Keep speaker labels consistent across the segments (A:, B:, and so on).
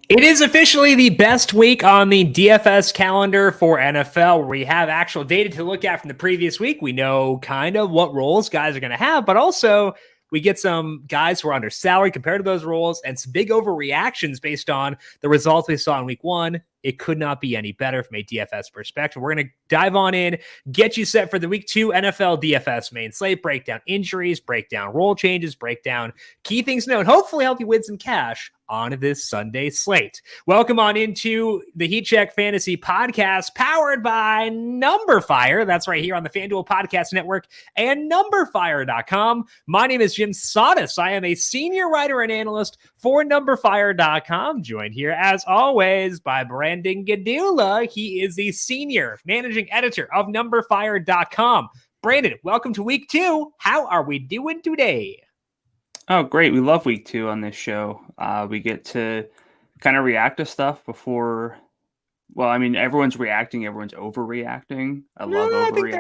A: It is officially the best week on the DFS calendar for NFL, where we have actual data to look at from the previous week. We know kind of what roles guys are going to have, but also we get some guys who are under salary compared to those roles and some big overreactions based on the results we saw in week one. It could not be any better from a DFS perspective. We're going to dive on in, get you set for the week 2 NFL DFS main slate, break down injuries, break down role changes, break down key things to note, hopefully help you win some cash on this Sunday slate. Welcome on into the Heat Check Fantasy Podcast, powered by numberFire. That's right here on the FanDuel Podcast Network and numberFire.com. My name is Jim Sotis. I am a senior writer and analyst for numberFire.com, joined here as always by Brandon Gadula. He is the senior managing editor of numberFire.com. Brandon, welcome to week 2. How are we doing today?
B: Oh, great. We love week 2 on this show. We get to kind of react to stuff before. Well, I mean, everyone's reacting. Everyone's overreacting. I love overreacting. I think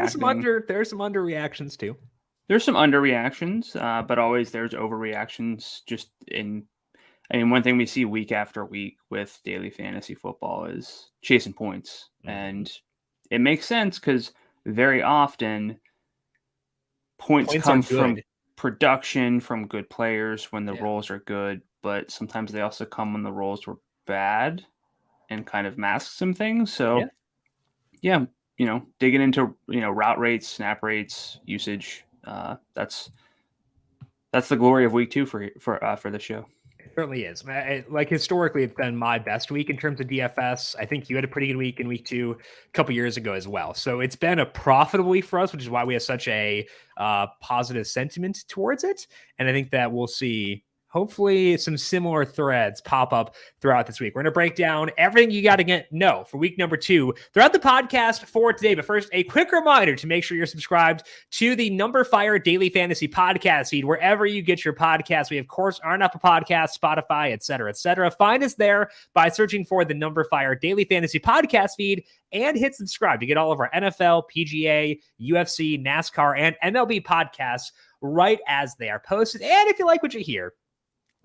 A: there's some underreactions too.
B: There's some underreactions, but always there's overreactions. One thing we see week after week with daily fantasy football is chasing points. Mm-hmm. And it makes sense because very often points come from production from good players when the roles are good, but sometimes they also come when the roles were bad and kind of mask some things. So digging into, route rates, snap rates, usage, that's the glory of week 2 for the show.
A: It certainly is. Like historically, it's been my best week in terms of DFS. I think you had a pretty good week in week 2 a couple years ago as well. So it's been a profitable week for us, which is why we have such a positive sentiment towards it. And I think that we'll see hopefully some similar threads pop up throughout this week. We're going to break down everything you got to know for week number 2 throughout the podcast for today. But first, a quick reminder to make sure you're subscribed to the numberFire Daily Fantasy Podcast feed, wherever you get your podcasts. We, of course, are on Apple Podcasts, Spotify, et cetera, et cetera. Find us there by searching for the numberFire Daily Fantasy Podcast feed and hit subscribe to get all of our NFL, PGA, UFC, NASCAR, and MLB podcasts right as they are posted. And if you like what you hear,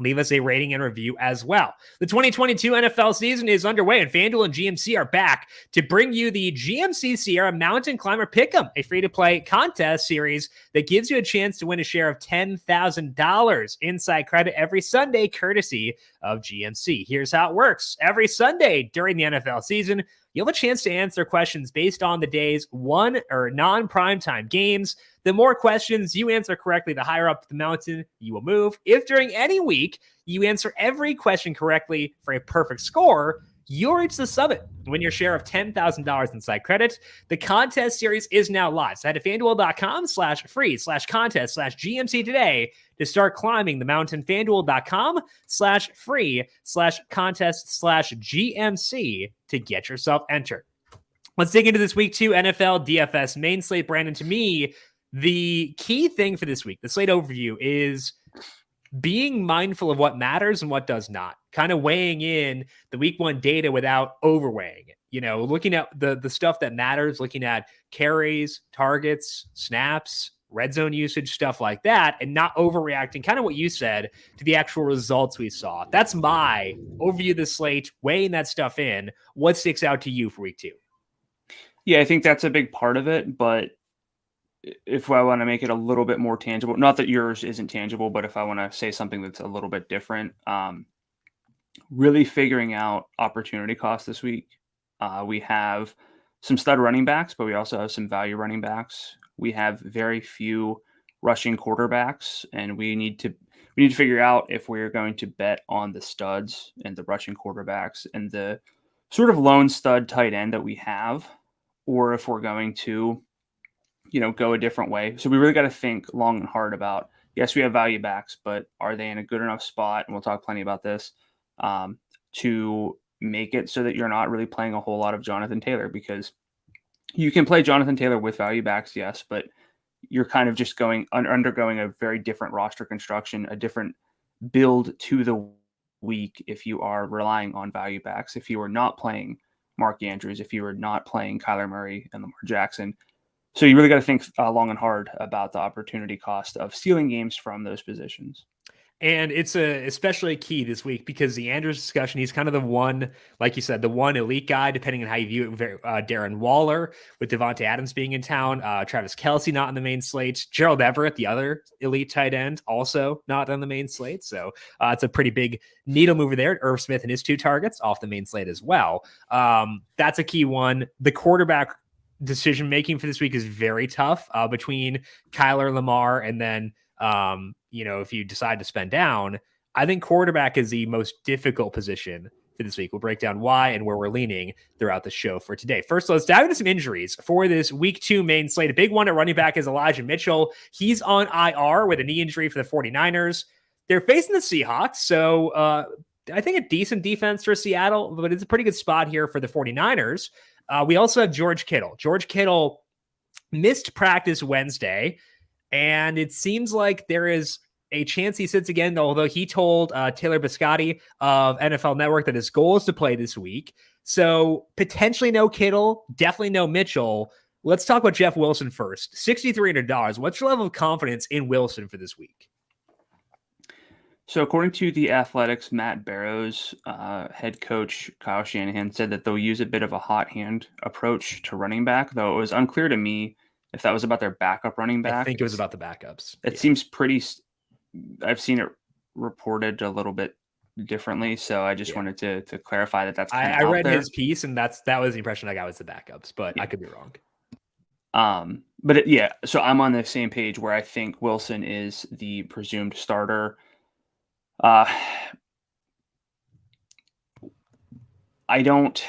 A: leave us a rating and review as well. The 2022 NFL season is underway, and FanDuel and GMC are back to bring you the GMC Sierra Mountain Climber Pick'em, a free-to-play contest series that gives you a chance to win a share of $10,000 inside credit every Sunday, courtesy of GMC. Here's how it works. Every Sunday during the NFL season, you'll have a chance to answer questions based on the day's non-primetime games. The more questions you answer correctly, the higher up the mountain you will move. If during any week you answer every question correctly for a perfect score, you'll reach the summit, win your share of $10,000 inside credit. The contest series is now live. So head to FanDuel.com/free/contest/GMC today to start climbing the mountain. FanDuel.com/free/contest/GMC to get yourself entered. Let's dig into this week 2 NFL DFS main slate. Brandon, to me, the key thing for this week, the slate overview, is being mindful of what matters and what does not. Kind of weighing in the week 1 data without overweighing it. Looking at the stuff that matters, looking at carries, targets, snaps, red zone usage, stuff like that, and not overreacting, kind of what you said, to the actual results we saw. That's my overview of the slate, weighing that stuff in. What sticks out to you for week 2?
B: Yeah, I think that's a big part of it, but if I want to make it a little bit more tangible, not that yours isn't tangible, but if I want to say something that's a little bit different, really figuring out opportunity cost this week. We have some stud running backs, but we also have some value running backs. We have very few rushing quarterbacks, and we need to figure out if we're going to bet on the studs and the rushing quarterbacks and the sort of lone stud tight end that we have, or if we're going to go a different way. So we really got to think long and hard about, yes, we have value backs, but are they in a good enough spot? And we'll talk plenty about this to make it so that you're not really playing a whole lot of Jonathan Taylor, because you can play Jonathan Taylor with value backs, yes, but you're kind of just undergoing a very different roster construction, a different build to the week if you are relying on value backs, if you are not playing Mark Andrews, if you are not playing Kyler Murray and Lamar Jackson. So you really got to think long and hard about the opportunity cost of stealing games from those positions.
A: And it's especially key this week because the Andrews discussion, he's kind of the one, like you said, the one elite guy, depending on how you view it. Darren Waller with Devontae Adams being in town, Travis Kelce not on the main slate, Gerald Everett, the other elite tight end, also not on the main slate. So it's a pretty big needle mover there. Irv Smith and his 2 targets off the main slate as well. That's a key one. The quarterback decision making for this week is very tough between Kyler, Lamar, and then if you decide to spend down, I think quarterback is the most difficult position for this week. We'll break down why and where we're leaning throughout the show for today. First, let's dive into some injuries for this week 2 main slate. A big one at running back is Elijah Mitchell. He's on IR with a knee injury for the 49ers. They're facing the Seahawks, so I think a decent defense for Seattle, but it's a pretty good spot here for the 49ers. We also have George Kittle. George Kittle missed practice Wednesday, and it seems like there is a chance he sits again, although he told Taylor Biscotti of NFL Network that his goal is to play this week. So potentially no Kittle, definitely no Mitchell. Let's talk about Jeff Wilson first. $6,300. What's your level of confidence in Wilson for this week?
B: So according to The Athletic's Matt Barrows, head coach Kyle Shanahan said that they'll use a bit of a hot hand approach to running back, though it was unclear to me if that was about their backup running back.
A: I think it was about the backups.
B: It seems pretty – I've seen it reported a little bit differently, so I just wanted to clarify that that's kind of
A: I read
B: there.
A: his piece, and that was the impression I got was the backups, but I could be wrong.
B: So I'm on the same page where I think Wilson is the presumed starter. I don't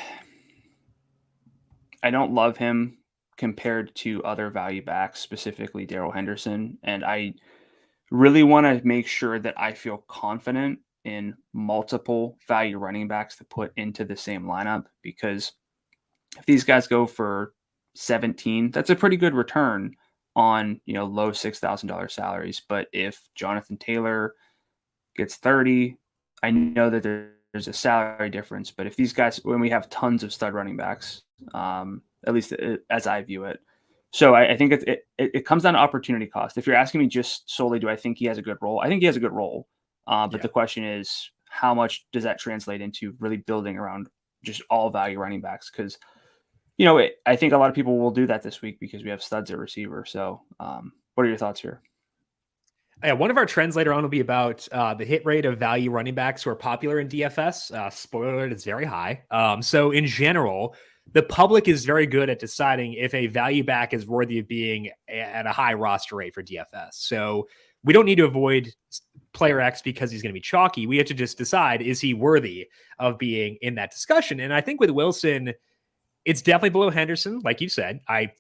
B: love him compared to other value backs, specifically Darrell Henderson. And I really want to make sure that I feel confident in multiple value running backs to put into the same lineup, because if these guys go for 17, that's a pretty good return on, low $6,000 salaries. But if Jonathan Taylor gets 30, I know that there's a salary difference, but if these guys, when we have tons of stud running backs, at least as I view it. So I think it comes down to opportunity cost. If you're asking me just solely, do I think he has a good role? I think he has a good role. But the question is, how much does that translate into really building around just all value running backs? Because, I think a lot of people will do that this week because we have studs at receiver. So what are your thoughts here?
A: Yeah, one of our trends later on will be about the hit rate of value running backs who are popular in DFS. Spoiler alert, it's very high. So in general, the public is very good at deciding if a value back is worthy of being at a high roster rate for DFS. So we don't need to avoid player X because he's going to be chalky. We have to just decide, is he worthy of being in that discussion? And I think with Wilson, it's definitely below Henderson, like you said. I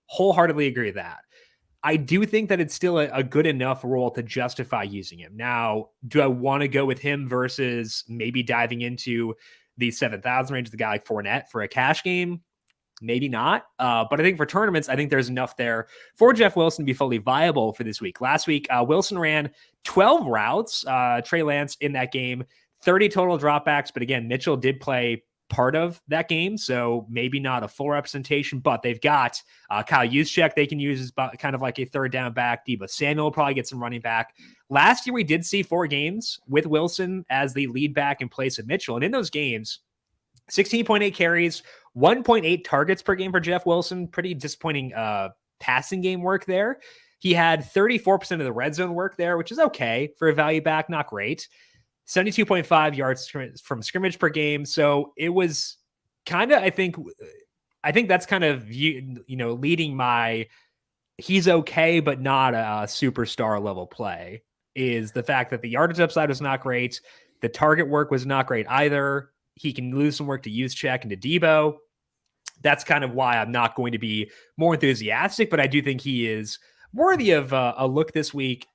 A: wholeheartedly agree with that. I do think that it's still a good enough role to justify using him. Now, do I want to go with him versus maybe diving into the 7,000 range of the guy like Fournette for a cash game? Maybe not. But I think for tournaments, I think there's enough there for Jeff Wilson to be fully viable for this week. Last week, Wilson ran 12 routes. Trey Lance in that game, 30 total dropbacks. But again, Mitchell did play part of that game, so maybe not a full representation, but they've got Kyle Juszczyk they can use as kind of like a third down back. Deebo Samuel will probably get some running back. Last year, we did see 4 games with Wilson as the lead back in place of Mitchell, and in those games, 16.8 carries, 1.8 targets per game for Jeff Wilson. Pretty disappointing passing game work there. He had 34% of the red zone work there, which is okay for a value back, not great. 72.5 yards from scrimmage per game. So it was kind of, I think that's kind of, leading my, he's okay, but not a superstar level play, is the fact that the yardage upside was not great. The target work was not great either. He can lose some work to Juszczyk and to Deebo. That's kind of why I'm not going to be more enthusiastic, but I do think he is worthy of a look this week.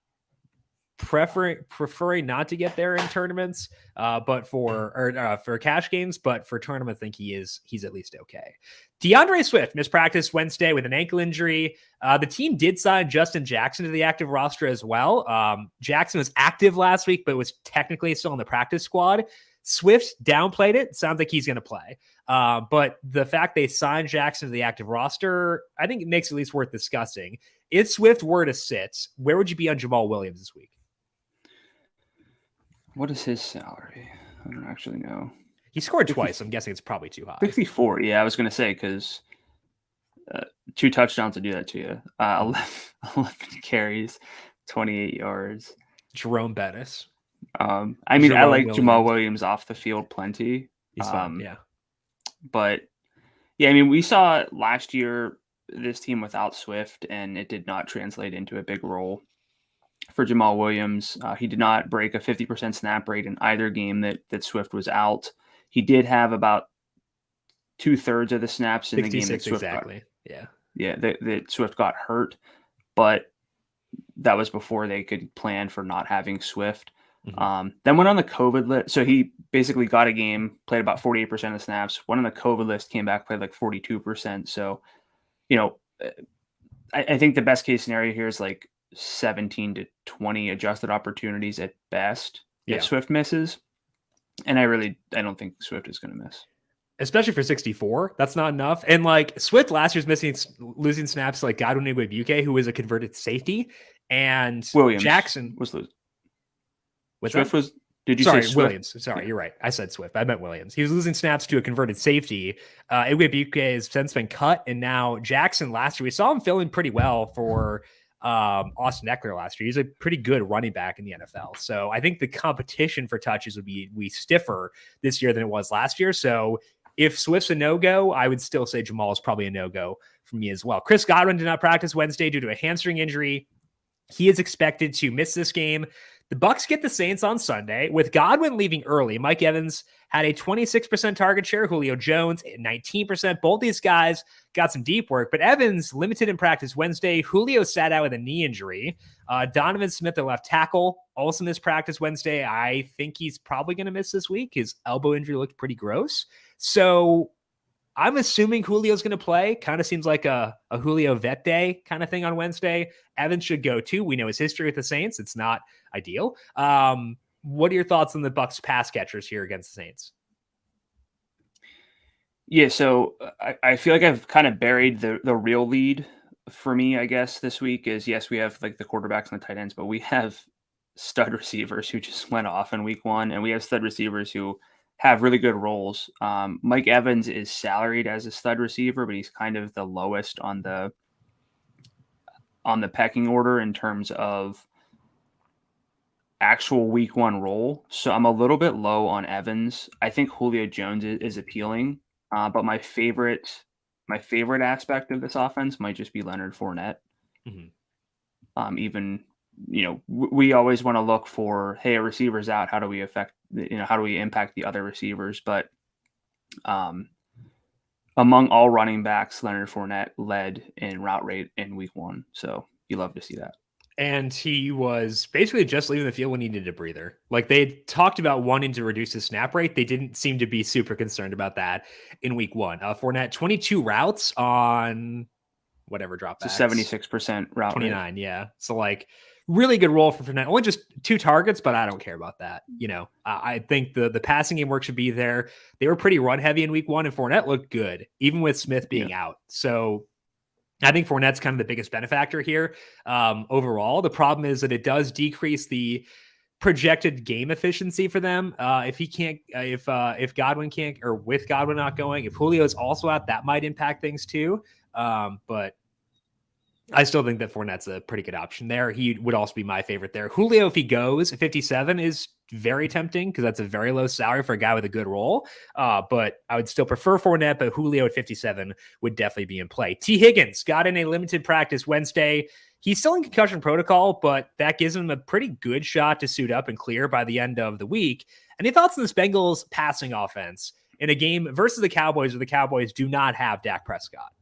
A: Preferring not to get there in tournaments, but for cash games, but for tournaments, I think he's at least okay. DeAndre Swift mispracticed Wednesday with an ankle injury. The team did sign Justin Jackson to the active roster as well. Jackson was active last week, but was technically still on the practice squad. Swift downplayed it. Sounds like he's going to play. But the fact they signed Jackson to the active roster, I think it makes it at least worth discussing. If Swift were to sit, where would you be on Jamal Williams this week?
B: What is his salary? I don't actually know.
A: He scored twice. I'm guessing it's probably too high.
B: 54. Yeah, I was going to say because 2 touchdowns to do that to you. 11 carries, 28 yards.
A: Jerome Bettis.
B: I mean, Jerome I like Williams. Jamal Williams off the field plenty.
A: He's fun, yeah.
B: But yeah, I mean, we saw last year this team without Swift, and it did not translate into a big role for Jamal Williams. He did not break a 50% snap rate in either game that Swift was out. He did have about 2/3 of the snaps in the game that Swift
A: exactly.
B: That Swift got hurt, but that was before they could plan for not having Swift. Mm-hmm. Then went on the COVID list. So he basically got a game, played about 48% of the snaps, went on the COVID list, came back, played like 42%. So, I think the best case scenario here is like 17 to 20 adjusted opportunities at best if Swift misses. And I don't think Swift is going to miss.
A: Especially for 64, that's not enough. And like Swift last year's losing snaps like Godwin Igwebuike, who was a converted safety, and
B: Williams
A: Jackson
B: was losing.
A: Swift
B: was. Did you say Swift?
A: Williams? Sorry, You're right. I said Swift. I meant Williams. He was losing snaps to a converted safety. Igwebuike has since been cut, and now Jackson last year we saw him filling pretty well for Austin Eckler last year. He's a pretty good running back in the NFL. So I think the competition for touches would be stiffer this year than it was last year. So if Swift's a no-go, I would still say Jamal is probably a no-go for me as well. Chris Godwin did not practice Wednesday due to a hamstring injury. He is expected to miss this game. The Bucs get the Saints on Sunday. With Godwin leaving early, Mike Evans had a 26% target share, Julio Jones 19%. Both these guys got some deep work, but Evans limited in practice Wednesday. Julio sat out with a knee injury. Donovan Smith, the left tackle, also missed practice Wednesday. I think he's probably going to miss this week. His elbow injury looked pretty gross. So I'm assuming Julio's going to play. Kind of seems like a Julio vet day kind of thing on Wednesday. Evans should go too. We know his history with the Saints. It's not ideal. What are your thoughts on the Bucs pass catchers here against the Saints?
B: Yeah, so I feel like I've kind of buried the real lead for me, I guess, this week is, yes, we have like the quarterbacks and the tight ends, but we have stud receivers who just went off in week 1, and we have stud receivers who have really good roles. Mike Evans is salaried as a stud receiver, but he's kind of the lowest on the pecking order in terms of actual week 1 role. So I'm a little bit low on Evans. I think Julio Jones is appealing, but my favorite aspect of this offense might just be Leonard Fournette. Mm-hmm. Even, we always want to look for, hey, a receiver's out. How do we how do we impact the other receivers? But among all running backs, Leonard Fournette led in route rate in week 1. So you love to see that.
A: And he was basically just leaving the field when he needed a breather. Like they talked about wanting to reduce his snap rate. They didn't seem to be super concerned about that in week 1. Fournette, 22 routes on whatever dropbacks.
B: So 76% route
A: 29,
B: rate.
A: Yeah. So like really good role for Fournette. Only just 2 targets, but I don't care about that. I think the passing game work should be there. They were pretty run heavy in week 1, and Fournette looked good, even with Smith being out. So I think Fournette's kind of the biggest benefactor here overall. The problem is that it does decrease the projected game efficiency for them. If Godwin can't, or with Godwin not going, if Julio's also out, that might impact things too. But I still think that Fournette's a pretty good option there. He would also be my favorite there. Julio, if he goes, 57 is very tempting because that's a very low salary for a guy with a good role. But I would still prefer Fournette, but Julio at 57 would definitely be in play. T. Higgins got in a limited practice Wednesday. He's still in concussion protocol, but that gives him a pretty good shot to suit up and clear by the end of the week. Any thoughts on this Bengals passing offense in a game versus the Cowboys where the Cowboys do not have Dak Prescott?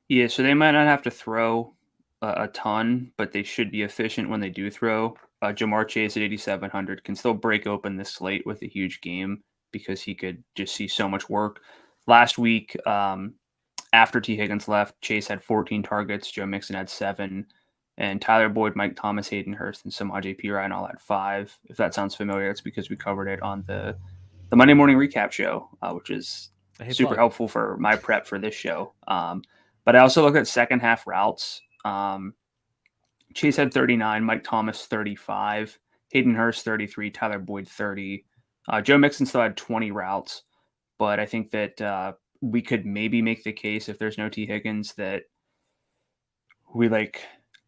B: Yeah, so they might not have to throw a ton, but they should be efficient when they do throw. Jamar Chase at 8,700 can still break open this slate with a huge game because he could just see so much work. Last week, after T. Higgins left, Chase had 14 targets, Joe Mixon had 7, and Tyler Boyd, Mike Thomas, Hayden Hurst, and Samaje Perine all had 5. If that sounds familiar, it's because we covered it on the Monday Morning Recap show, which is super helpful for my prep for this show. But I also looked at second half routes. Chase had 39, Mike Thomas 35, Hayden Hurst 33, Tyler Boyd 30. Joe Mixon still had 20 routes, but I think that we could maybe make the case if there's no T. Higgins that we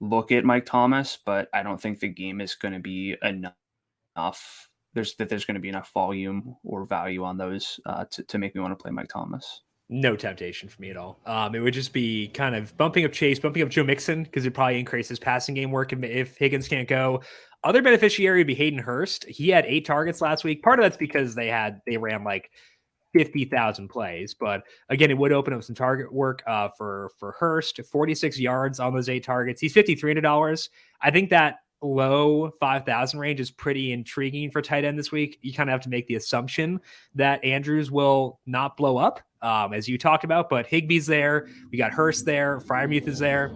B: look at Mike Thomas, but I don't think the game is going to be enough. There's going to be enough volume or value on those to make me want to play Mike Thomas.
A: No temptation for me at all. It would just be kind of bumping up Chase, bumping up Joe Mixon, because it probably increases passing game work if Higgins can't go. Other beneficiary would be Hayden Hurst. He had 8 targets last week. Part of that's because they ran 50,000 plays, but again, it would open up some target work for Hurst. 46 yards on those 8 targets. He's $5,300. I think that low 5,000 range is pretty intriguing for tight end this week. You kind of have to make the assumption that Andrews will not blow up, as you talked about, but Higbee's there. We got Hurst there. Freiermuth is there.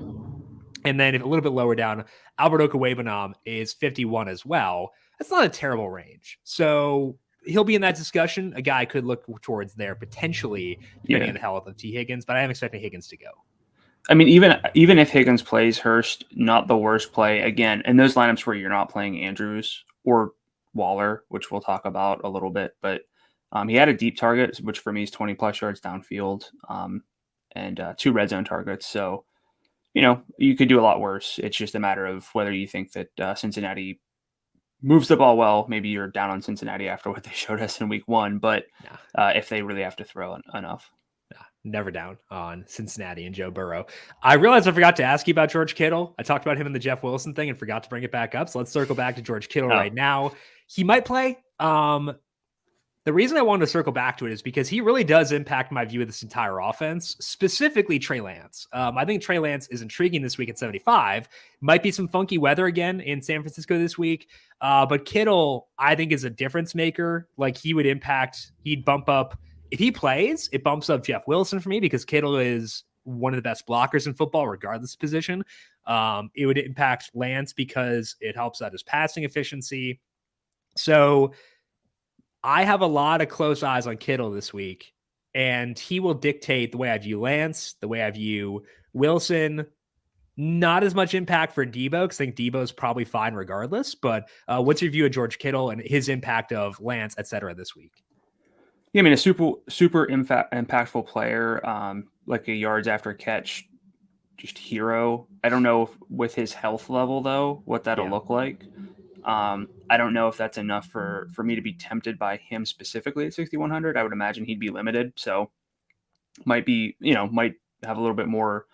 A: And then a little bit lower down, Albert Okwuegbunam is 51 as well. That's not a terrible range. So he'll be in that discussion. A guy could look towards there potentially, depending on the health of T. Higgins, but I am expecting Higgins to go.
B: I mean, even if Higgins plays, Hurst, not the worst play. Again, in those lineups where you're not playing Andrews or Waller, which we'll talk about a little bit, but he had a deep target, which for me is 20 plus yards downfield, and 2 red zone targets. So, you could do a lot worse. It's just a matter of whether you think that Cincinnati moves the ball well. Maybe you're down on Cincinnati after what they showed us in week 1, but if they really have to throw enough.
A: Never down on Cincinnati and Joe Burrow. I realized I forgot to ask you about George Kittle. I talked about him in the Jeff Wilson thing and forgot to bring it back up. So let's circle back to George Kittle right now. He might play. The reason I wanted to circle back to it is because he really does impact my view of this entire offense, specifically Trey Lance. I think Trey Lance is intriguing this week at 75. Might be some funky weather again in San Francisco this week. But Kittle, I think, is a difference maker. He'd bump up. If he plays, it bumps up Jeff Wilson for me because Kittle is one of the best blockers in football, regardless of position. It would impact Lance because it helps out his passing efficiency. So I have a lot of close eyes on Kittle this week, and he will dictate the way I view Lance, the way I view Wilson. Not as much impact for Debo, because I think Debo is probably fine regardless. But what's your view of George Kittle and his impact of Lance, et cetera, this week?
B: Yeah, I mean, a super impactful player, like a yards after catch, just hero. I don't know with his health level, though, what that'll look like. I don't know if that's enough for me to be tempted by him specifically at 6,100. I would imagine he'd be limited. So might have a little bit more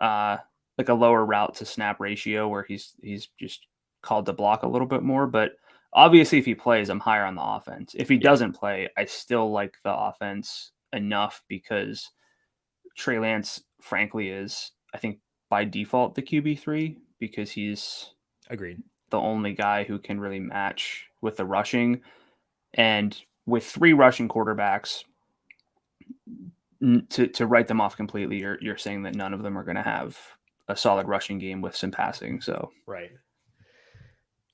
B: like a lower route to snap ratio where he's just called to block a little bit more. But obviously, if he plays, I'm higher on the offense. If he doesn't play, I still like the offense enough because Trey Lance, frankly, is, I think, by default the QB3 because he's
A: agreed
B: the only guy who can really match with the rushing. And with 3 rushing quarterbacks, to write them off completely, you're saying that none of them are going to have a solid rushing game with some passing. So
A: right.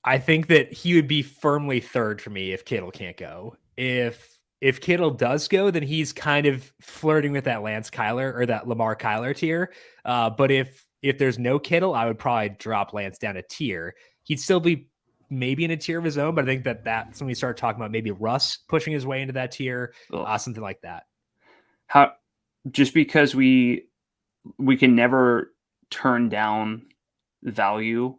A: I think that he would be firmly third for me if Kittle can't go. If Kittle does go, then he's kind of flirting with that Lance Kyler or that Lamar Kyler tier. But if there's no Kittle, I would probably drop Lance down a tier. He'd still be maybe in a tier of his own, but I think that's when we start talking about maybe Russ pushing his way into that tier, something like that.
B: Just because we can never turn down value.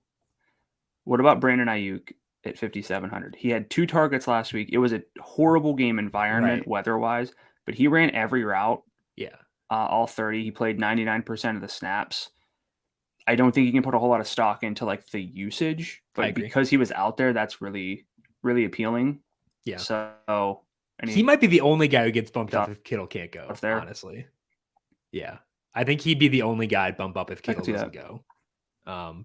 B: What about Brandon Ayuk at 5,700? He had 2 targets last week. It was a horrible game environment weather-wise, but he ran every route.
A: Yeah.
B: All 30. He played 99% of the snaps. I don't think you can put a whole lot of stock into like the usage, but because he was out there, that's really, really appealing.
A: Yeah.
B: So
A: he might be the only guy who gets bumped up if Kittle can't go, honestly. Yeah. I think he'd be the only guy I'd bump up if Kittle doesn't go.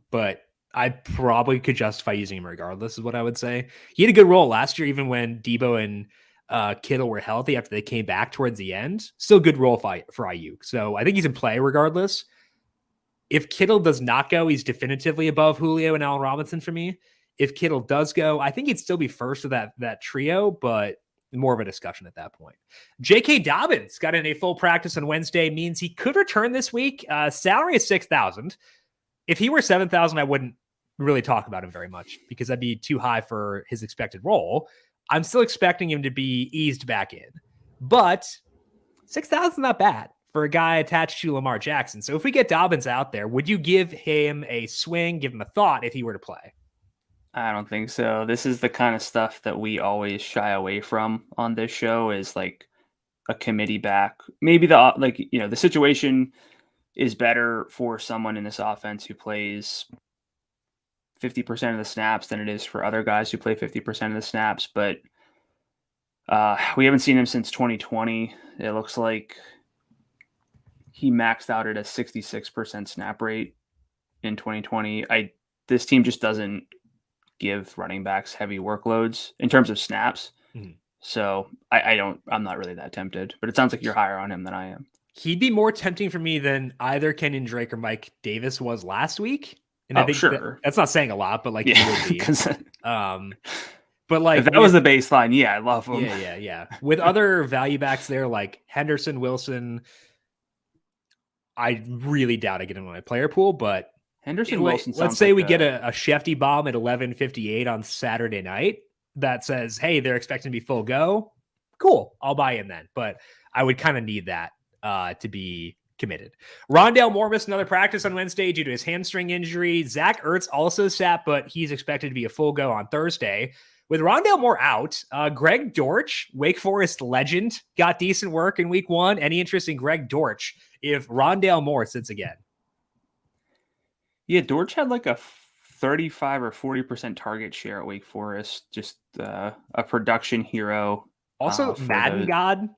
A: But I probably could justify using him regardless, is what I would say. He had a good role last year, even when Debo and Kittle were healthy after they came back towards the end. Still good role for Ayuk. So I think he's in play regardless. If Kittle does not go, he's definitively above Julio and Allen Robinson for me. If Kittle does go, I think he'd still be first of that trio, but more of a discussion at that point. J.K. Dobbins got in a full practice on Wednesday, means he could return this week. Salary is $6,000. If he were $7,000, I wouldn't really talk about him very much because that'd be too high for his expected role. I'm still expecting him to be eased back in, but 6,000 is not bad for a guy attached to Lamar Jackson. So if we get Dobbins out there, would you give him a swing, give him a thought if he were to play?
B: I don't think so. This is the kind of stuff that we always shy away from on this show, is like a committee back. Maybe the situation is better for someone in this offense who plays 50% of the snaps than it is for other guys who play 50% of the snaps. But we haven't seen him since 2020. It looks like he maxed out at a 66% snap rate in 2020. This team just doesn't give running backs heavy workloads in terms of snaps. Mm-hmm. So I'm not really that tempted, but it sounds like you're higher on him than I am.
A: He'd be more tempting for me than either Kenyon Drake or Mike Davis was last week. And I think that's not saying a lot, but he would be. But
B: if that was the baseline, I love him.
A: Yeah. With other value backs there, like Henderson, Wilson, I really doubt I get him in my player pool, but
B: Henderson, Wilson.
A: Let's say we get a Shefty bomb at 11:58 on Saturday night that says, hey, they're expecting to be full go. Cool. I'll buy in then. But I would kind of need that to be committed. Rondale Moore missed another practice on Wednesday due to his hamstring injury. Zach Ertz also sat, but he's expected to be a full go on Thursday. With Rondale Moore out, Greg Dortch, Wake Forest legend, got decent work in week 1. Any interest in Greg Dortch if Rondale Moore sits again?
B: Yeah, Dortch had like a 35 or 40% target share at Wake Forest. Just a production hero.
A: Also, Madden God.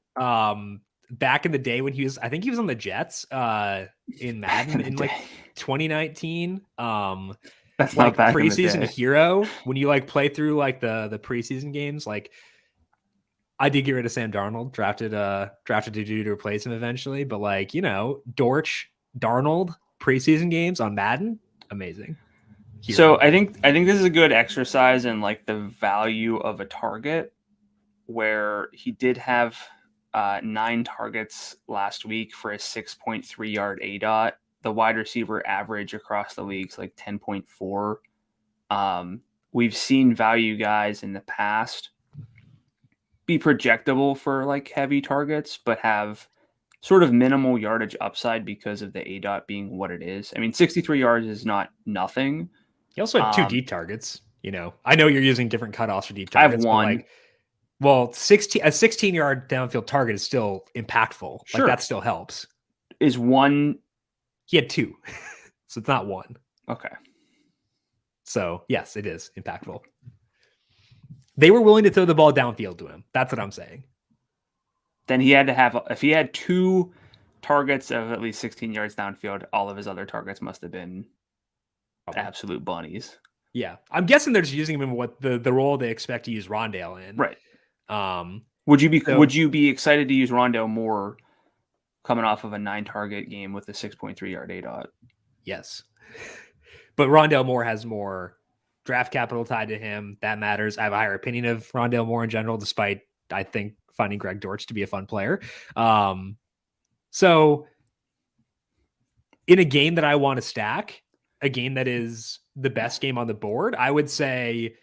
A: Back in the day when I think he was on the Jets in Madden in 2019.
B: That's not back
A: preseason
B: in the day.
A: Hero. When you play through the preseason games, I did get rid of Sam Darnold, drafted a dude to replace him eventually. But Dortch, Darnold preseason games on Madden, amazing.
B: Hero. So I think this is a good exercise in the value of a target, where he did have 9 targets last week for a 6.3 yard ADOT. The wide receiver average across the league's 10.4. We've seen value guys in the past be projectable for heavy targets, but have sort of minimal yardage upside because of the ADOT being what it is. I mean, 63 yards is not nothing.
A: He also had 2 deep targets. I know you're using different cutoffs for deep targets.
B: I have 1.
A: A 16-yard downfield target is still impactful.
B: Sure.
A: That still helps.
B: Is 1...
A: He had 2, so it's not 1.
B: Okay.
A: So, yes, it is impactful. They were willing to throw the ball downfield to him. That's what I'm saying.
B: Then he had to have, if he had 2 targets of at least 16 yards downfield, all of his other targets must have been absolute bunnies.
A: Yeah. I'm guessing they're just using him in what the role they expect to use Rondale in.
B: Right. Would you be excited to use Rondale more coming off of a 9-target game with a 6.3 yard ADOT?
A: Yes. But Rondale Moore has more draft capital tied to him. That matters. I have a higher opinion of Rondale Moore in general, despite, I think, finding Greg Dortch to be a fun player. So in a game that I want to stack, a game that is the best game on the board, I would say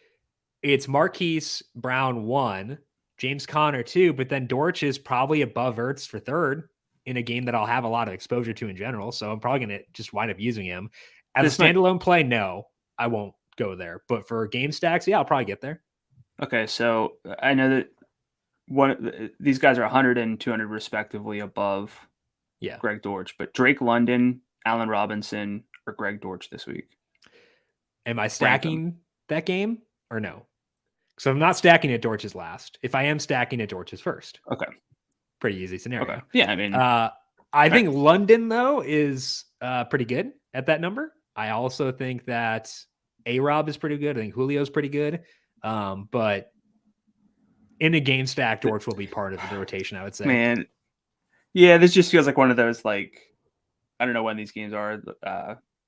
A: it's Marquise Brown 1, James Conner 2, but then Dortch is probably above Ertz for 3rd. In a game that I'll have a lot of exposure to in general. So I'm probably going to just wind up using him. As a standalone play, no, I won't go there. But for game stacks, I'll probably get there.
B: Okay, so I know that these guys are 100 and 200 respectively above Greg Dortch. But Drake London, Allen Robinson, or Greg Dortch this week?
A: Am I stacking that game or no? So I'm not stacking it, Dortch is last. If I am stacking it, Dortch is first.
B: Okay.
A: Pretty easy scenario.
B: Okay. Yeah, I mean,
A: I think London though is pretty good at that number. I also think that A-Rob is pretty good. I think Julio's pretty good. But in a game stack, Dortch will be part of the rotation, I would say.
B: Man, yeah, this just feels like one of those I don't know when these games are.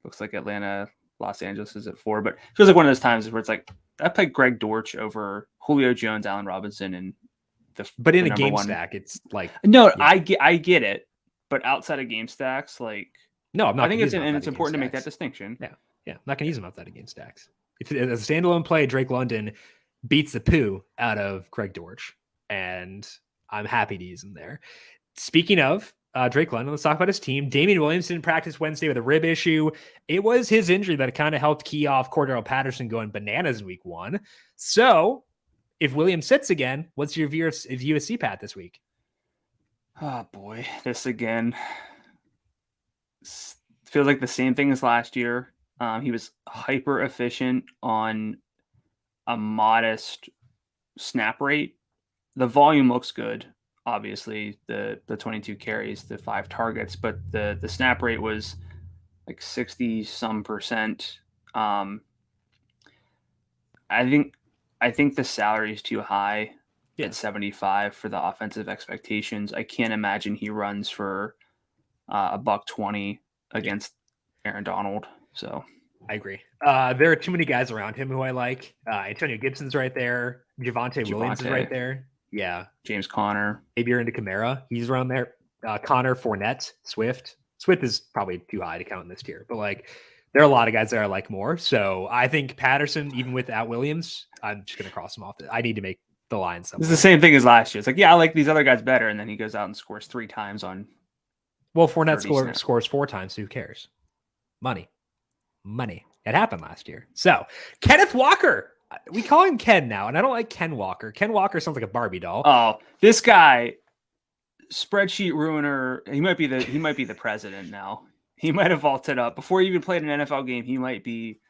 B: Looks like Atlanta, Los Angeles is at 4, but it feels like one of those times where it's I played Greg Dortch over Julio Jones, Allen Robinson, and
A: but in a game stack, it's
B: no, yeah. I get it, but outside of game stacks,
A: no, I'm not.
B: I think it's important to make that distinction.
A: Yeah, Yeah, I'm not going to use him outside of game stacks. If as a standalone play, Drake London beats the poo out of Craig Dortch, and I'm happy to use him there. Speaking of Drake London, let's talk about his team. Damian Williams didn't practice Wednesday with a rib issue. It was his injury that kind of helped key off Cordero Patterson going bananas in week 1. So if Williams sits again, what's your view of CPAT this week?
B: Oh boy, this again. Feels like the same thing as last year. He was hyper efficient on a modest snap rate. The volume looks good. Obviously, the 22 carries, the 5 targets, but the snap rate was like 60 some percent. I think the salary is too high at 75 for the offensive expectations. I can't imagine he runs for $120 against Aaron Donald. So
A: I agree. There are too many guys around him who I like. Antonio Gibson's right there. Javonte Williams is right there. Yeah.
B: James Conner.
A: Maybe you're into Kamara. He's around there. Connor, Fournette, Swift. Swift is probably too high to count in this tier, but like there are a lot of guys that I like more. So I think Patterson, even without Williams, I'm just going to cross him off. I need to make the line somewhere.
B: It's the same thing as last year. It's like, yeah, I like these other guys better. And then he goes out and scores 3 times on.
A: Well, Fournette scores 4 times. So who cares? Money. It happened last year. So Kenneth Walker. We call him Ken now, and I don't like Ken Walker. Ken Walker sounds like a Barbie doll.
B: Oh, this guy, spreadsheet ruiner. He might be the president now. He might have vaulted up before he even played an NFL game. He might be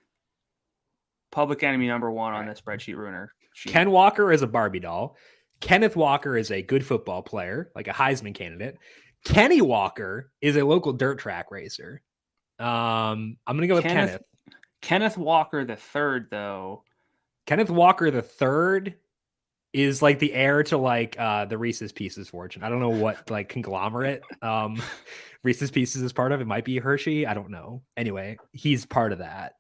B: public enemy number 1 on the spreadsheet ruiner sheet.
A: Ken Walker is a Barbie doll. Kenneth Walker is a good football player, like a Heisman candidate. Kenny Walker is a local dirt track racer. I'm gonna go with Kenneth.
B: Kenneth Walker the third, though.
A: Kenneth Walker the third is like the heir to like the Reese's Pieces fortune. I don't know what like conglomerate Reese's Pieces is part of. It might be Hershey. I don't know. Anyway, he's part of that.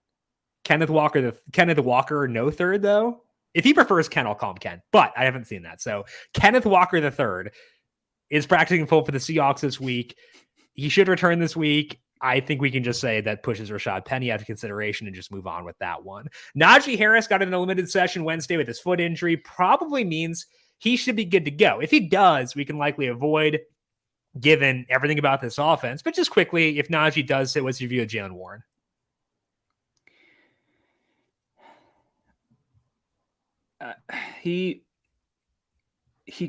A: Kenneth Walker, no third though. If he prefers Ken, I'll call him Ken. But I haven't seen that. So Kenneth Walker the third is practicing full for the Seahawks this week. He should return this week. I think we can just say that pushes Rashad Penny out of consideration and just move on with that one. Najee Harris got in a limited session Wednesday with his foot injury. Probably means he should be good to go. If he does, we can likely avoid given everything about this offense. But just quickly, if Najee does sit, what's your view of Jaylen Warren?
B: He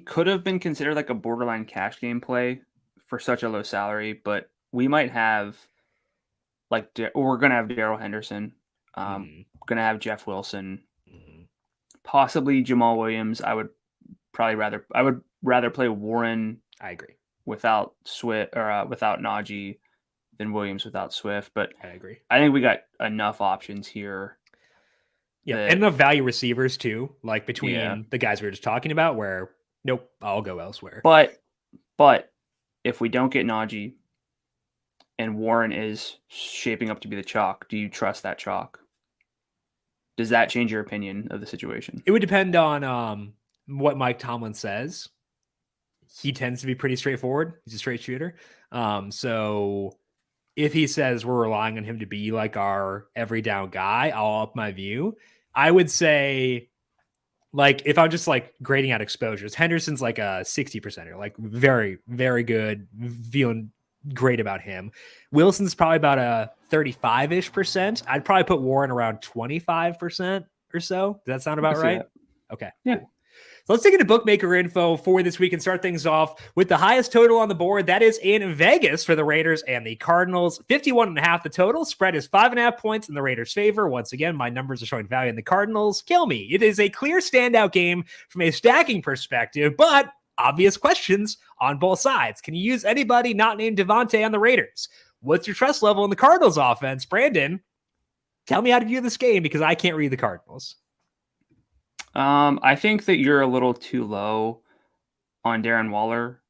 B: could have been considered like a borderline cash game play for such a low salary, but we might have we're going to have Darrell Henderson. Going to have Jeff Wilson, possibly Jamal Williams. I would rather play Warren.
A: I agree.
B: Without Swift or without Najee than Williams without Swift. But
A: I agree.
B: I think we got enough options here.
A: Yeah. And enough value receivers too, like between the guys we were just talking about where nope, I'll go elsewhere.
B: But if we don't get Najee, and Warren is shaping up to be the chalk, do you trust that chalk? Does that change your opinion of the situation?
A: It would depend on what Mike Tomlin says. He tends to be pretty straightforward. He's a straight shooter. So if he says we're relying on him to be like our every down guy, I'll up my view. I would say, like, if I'm just like grading out exposures, Henderson's like a 60%er, like very, very good, feeling great about him. Wilson's probably about a 35-ish%. I'd probably put Warren around 25% or so. Does that sound about right? Okay.
B: Yeah.
A: Cool. So let's take into bookmaker info for this week and start things off with the highest total on the board. That is in Vegas for the Raiders and the Cardinals. 51.5 the total. Spread is 5.5 points in the Raiders' favor. Once again, my numbers are showing value in the Cardinals. Kill me. It is a clear standout game from a stacking perspective, but obvious questions on both sides. Can you use anybody not named Devontae on the Raiders? What's your trust level in the Cardinals offense? Brandon, tell me how to view this game because I can't read the Cardinals.
B: I think that you're a little too low on Darren Waller.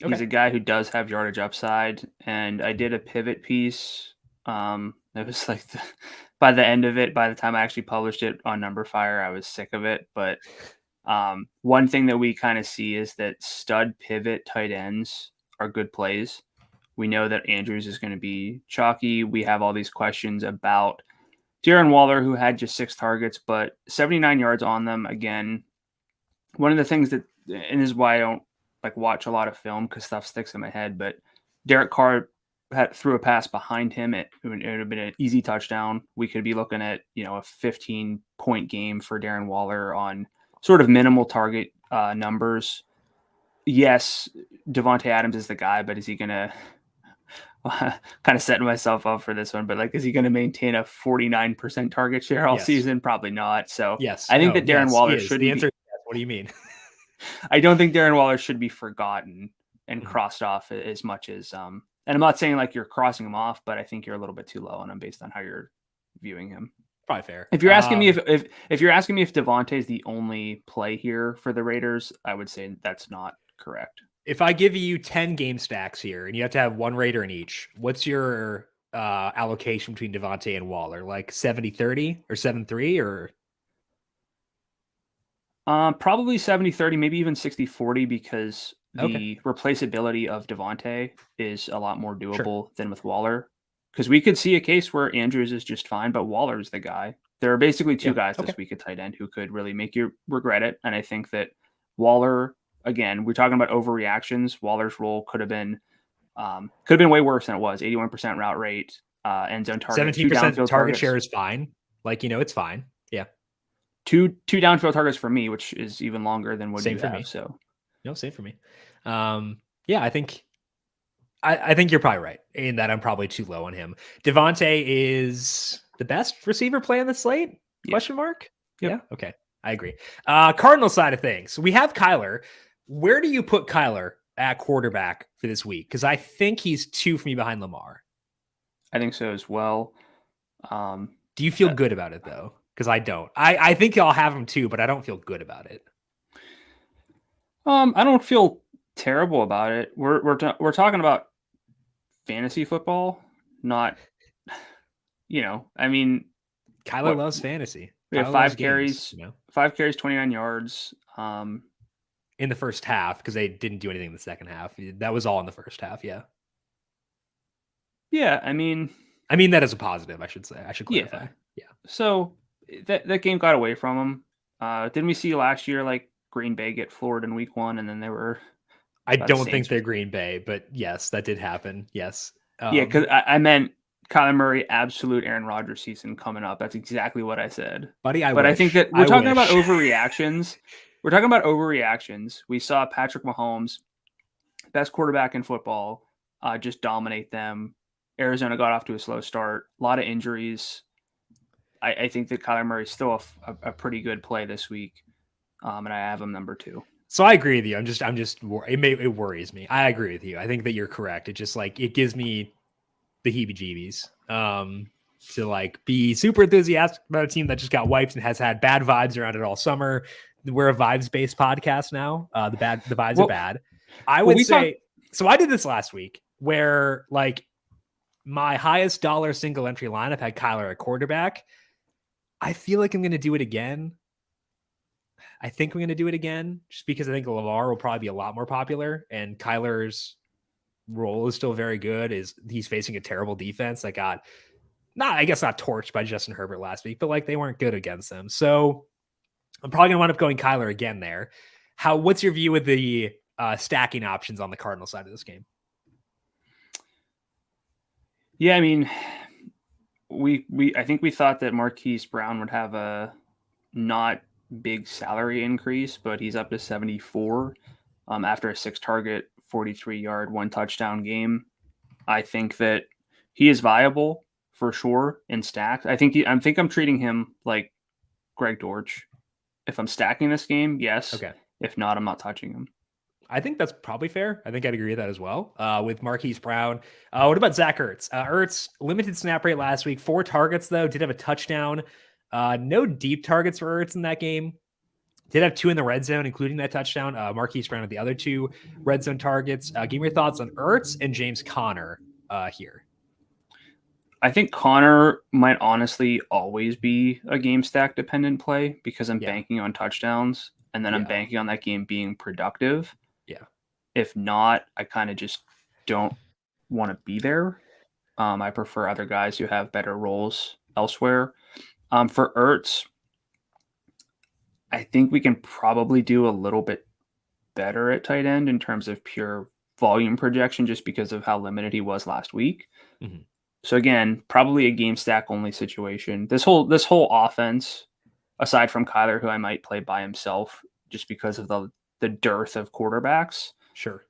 B: Okay. He's a guy who does have yardage upside, and I did a pivot piece. It was like by the end of it, by the time I actually published it on numberFire, I was sick of it. But one thing that we kind of see is that stud pivot tight ends are good plays. We know that Andrews is going to be chalky. We have all these questions about Darren Waller, who had just 6 targets, but 79 yards on them. Again, one of the things that, and this is why I don't like watch a lot of film because stuff sticks in my head, but Derek Carr threw a pass behind him. It would have been an easy touchdown. We could be looking at, a 15-point game for Darren Waller on sort of minimal target numbers. Yes, Devontae Adams is the guy, but is he going to kind of setting myself up for this one, but is he going to maintain a 49% target share all season? Probably not. So
A: yes,
B: I think that Darren Waller should
A: be. The answer is yes. What do you mean?
B: I don't think Darren Waller should be forgotten and crossed off as much as, and I'm not saying you're crossing him off, but I think you're a little bit too low on him based on how you're viewing him.
A: Probably fair.
B: If you're asking me if you're asking me if Devontae is the only play here for the Raiders, I would say that's not correct.
A: If I give you 10 game stacks here and you have to have one Raider in each, what's your allocation between Devontae and Waller? 70-30 or 7-3 or?
B: Probably 70-30, maybe even 60-40 because the replaceability of Devontae is a lot more doable than with Waller. Because we could see a case where Andrews is just fine, but Waller's the guy. There are basically two guys this week at tight end who could really make you regret it. And I think that Waller, again, we're talking about overreactions. Waller's role could have been way worse than it was. 81% route rate, end zone target.
A: 17% target share is fine. It's fine. Yeah.
B: Two downfield targets for me, which is even longer than what you have.
A: Me.
B: So
A: no, same for me. I think you're probably right in that I'm probably too low on him. Devontae is the best receiver play on the slate? Question mark?
B: Yep.
A: Yeah. Okay. I agree. Cardinal side of things. We have Kyler. Where do you put Kyler at quarterback for this week? Because I think he's 2 for me behind Lamar.
B: I think so as well.
A: Do you feel good about it though? Because I don't. I think I'll have him too, but I don't feel good about it.
B: I don't feel terrible about it. We're talking about fantasy football, not.
A: Kyler loves fantasy.
B: We have 5 carries, 29 yards.
A: In the first half, because they didn't do anything in the second half. That was all in the first half. Yeah.
B: Yeah. I mean
A: that is a positive, I should say. I should clarify. Yeah.
B: So that game got away from them. Didn't we see last year, Green Bay get floored in week 1 and then they were.
A: I don't think they're Green Bay, but yes, that did happen. Yes.
B: Because I meant Kyler Murray, absolute Aaron Rodgers season coming up. That's exactly what I said.
A: Buddy,
B: I think that we're talking about overreactions. We're talking about overreactions. We saw Patrick Mahomes, best quarterback in football, just dominate them. Arizona got off to a slow start. A lot of injuries. I think that Kyler Murray is still a pretty good play this week, and I have him number 2.
A: So I agree with you. I'm just it worries me. I agree with you. I think that you're correct. It just it gives me the heebie-jeebies to be super enthusiastic about a team that just got wiped and has had bad vibes around it all summer. We're a vibes-based podcast now. The vibes are bad. I would say so. I did this last week where my highest dollar single entry lineup had Kyler at quarterback. I feel like I'm going to do it again. I think I'm going to do it again just because I think Lamar will probably be a lot more popular and Kyler's role is still very good. He's facing a terrible defense that got not torched by Justin Herbert last week, but they weren't good against them. So I'm probably going to wind up going Kyler again there. What's your view of the stacking options on the Cardinal side of this game?
B: Yeah, I mean, I think we thought that Marquise Brown would have a not big salary increase, but he's up to 74 after a 6 target, 43 yard, 1 touchdown game. I think that he is viable for sure in stacks. I think I'm treating him like Greg Dortch. If I'm stacking this game, yes.
A: Okay.
B: If not, I'm not touching him.
A: I think that's probably fair. I think I'd agree with that as well. With Marquise Brown. What about Zach Ertz? Ertz, limited snap rate last week. 4 targets, though. Did have a touchdown. No deep targets for Ertz in that game. Did have 2 in the red zone, including that touchdown. Marquise Brown with the other 2 red zone targets. Give me your thoughts on Ertz and James Conner here.
B: I think Conner might honestly always be a game stack dependent play because I'm banking on touchdowns and then I'm banking on that game being productive.
A: Yeah.
B: If not, I kind of just don't want to be there. I prefer other guys who have better roles elsewhere. For Ertz, I think we can probably do a little bit better at tight end in terms of pure volume projection, just because of how limited he was last week.
A: Mm-hmm.
B: So again, probably a game stack only situation. This whole offense, aside from Kyler, who I might play by himself just because of the dearth of quarterbacks,
A: Sure,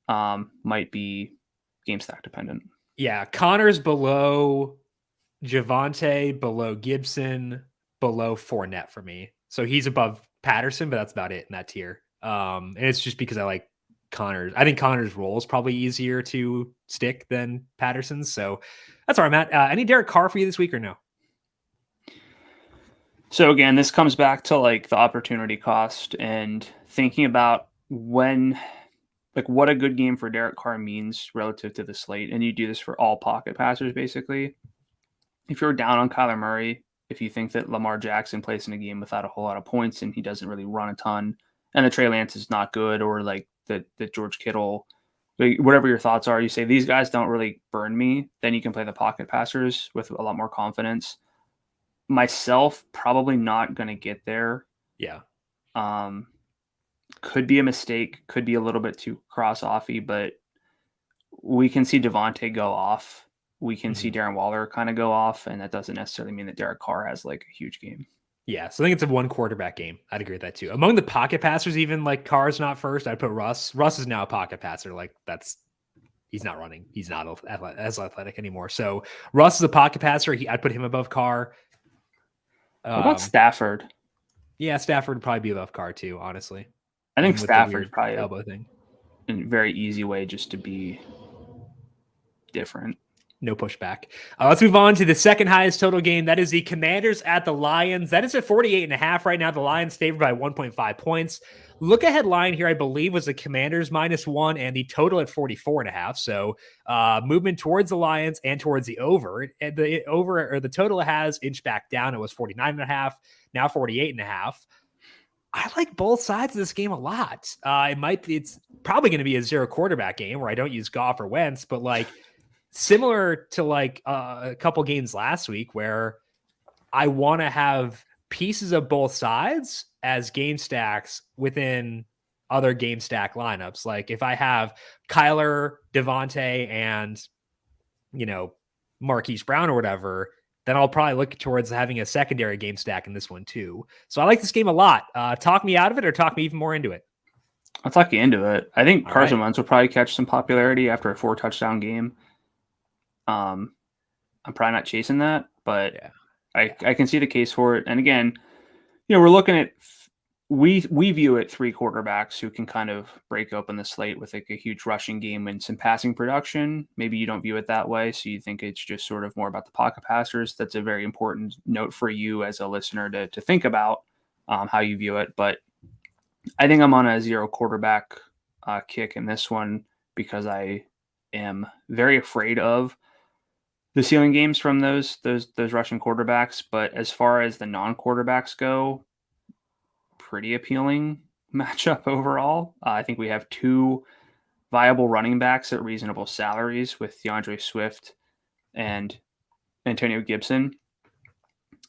B: might be game stack dependent.
A: Yeah, Connor's below Javonte, below Gibson, below Fournette for me. So he's above Patterson, but that's about it in that tier. And it's just because I like Connor's. I think Connor's role is probably easier to stick than Patterson's. So that's where I'm at. Any Derek Carr for you this week or no?
B: So again, this comes back to like the opportunity cost and thinking about what a good game for Derek Carr means relative to the slate. And you do this for all pocket passers, basically. If you're down on Kyler Murray, if you think that Lamar Jackson plays in a game without a whole lot of points and he doesn't really run a ton, and the Trey Lance is not good, or like the George Kittle, whatever your thoughts are, you say these guys don't really burn me, then you can play the pocket passers with a lot more confidence. Myself, probably not going to get there.
A: Yeah.
B: Could be a mistake, could be a little bit too cross-offy, but we can see Devontae go off. We can see Darren Waller kind of go off, and that doesn't necessarily mean that Derek Carr has like a huge game.
A: Yeah, so I think it's a one quarterback game. I'd agree with that too. Among the pocket passers, even like Carr's not first. I'd put Russ. Russ is now a pocket passer. Like he's not running. He's not as athletic anymore. So Russ is a pocket passer. I'd put him above Carr.
B: What about Stafford?
A: Yeah, Stafford would probably be above Carr too, honestly.
B: I think Stafford's probably
A: elbow thing.
B: A very easy way just to be different.
A: No pushback. Let's move on to the second highest total game. That is the Commanders at the Lions. That is at 48.5 right now. The Lions favored by 1.5 points. Look ahead line here, I believe, was the Commanders -1 and the total at 44.5. So movement towards the Lions and towards the over. And the over or the total has inched back down. It was 49.5, now 48.5. I like both sides of this game a lot. It's probably going to be a zero quarterback game where I don't use Goff or Wentz, but like similar to like a couple games last week where I want to have pieces of both sides as game stacks within other game stack lineups. Like if I have Kyler, Devontae, and Marquise Brown or whatever, then I'll probably look towards having a secondary game stack in this one too. So I like this game a lot. Talk me out of it or talk me even more into it.
B: I'll talk you into it. I think Carson Wentz will probably catch some popularity after a 4-touchdown game. I'm probably not chasing that, but yeah. I can see the case for it. And again, we're looking at we view it 3 quarterbacks who can kind of break open the slate with like a huge rushing game and some passing production. Maybe you don't view it that way, so you think it's just sort of more about the pocket passers. That's a very important note for you as a listener to think about how you view it. But I think I'm on a zero quarterback kick in this one because I am very afraid of the ceiling games from those Russian quarterbacks. But as far as the non-quarterbacks go, pretty appealing matchup overall. I think we have 2 viable running backs at reasonable salaries with DeAndre Swift and Antonio Gibson.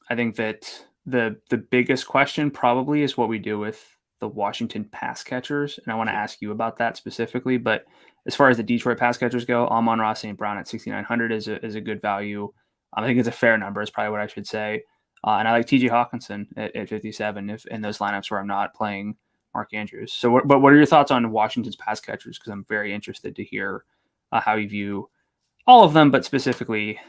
B: I think that the biggest question probably is what we do with the Washington pass catchers. And I want to ask you about that specifically. But as far as the Detroit pass catchers go, Amon-Ra St. Brown at 6,900 is a good value. I think it's a fair number is probably what I should say. And I like TJ Hawkinson at 57 if in those lineups where I'm not playing Mark Andrews. So what are your thoughts on Washington's pass catchers? Because I'm very interested to hear how you view all of them, but specifically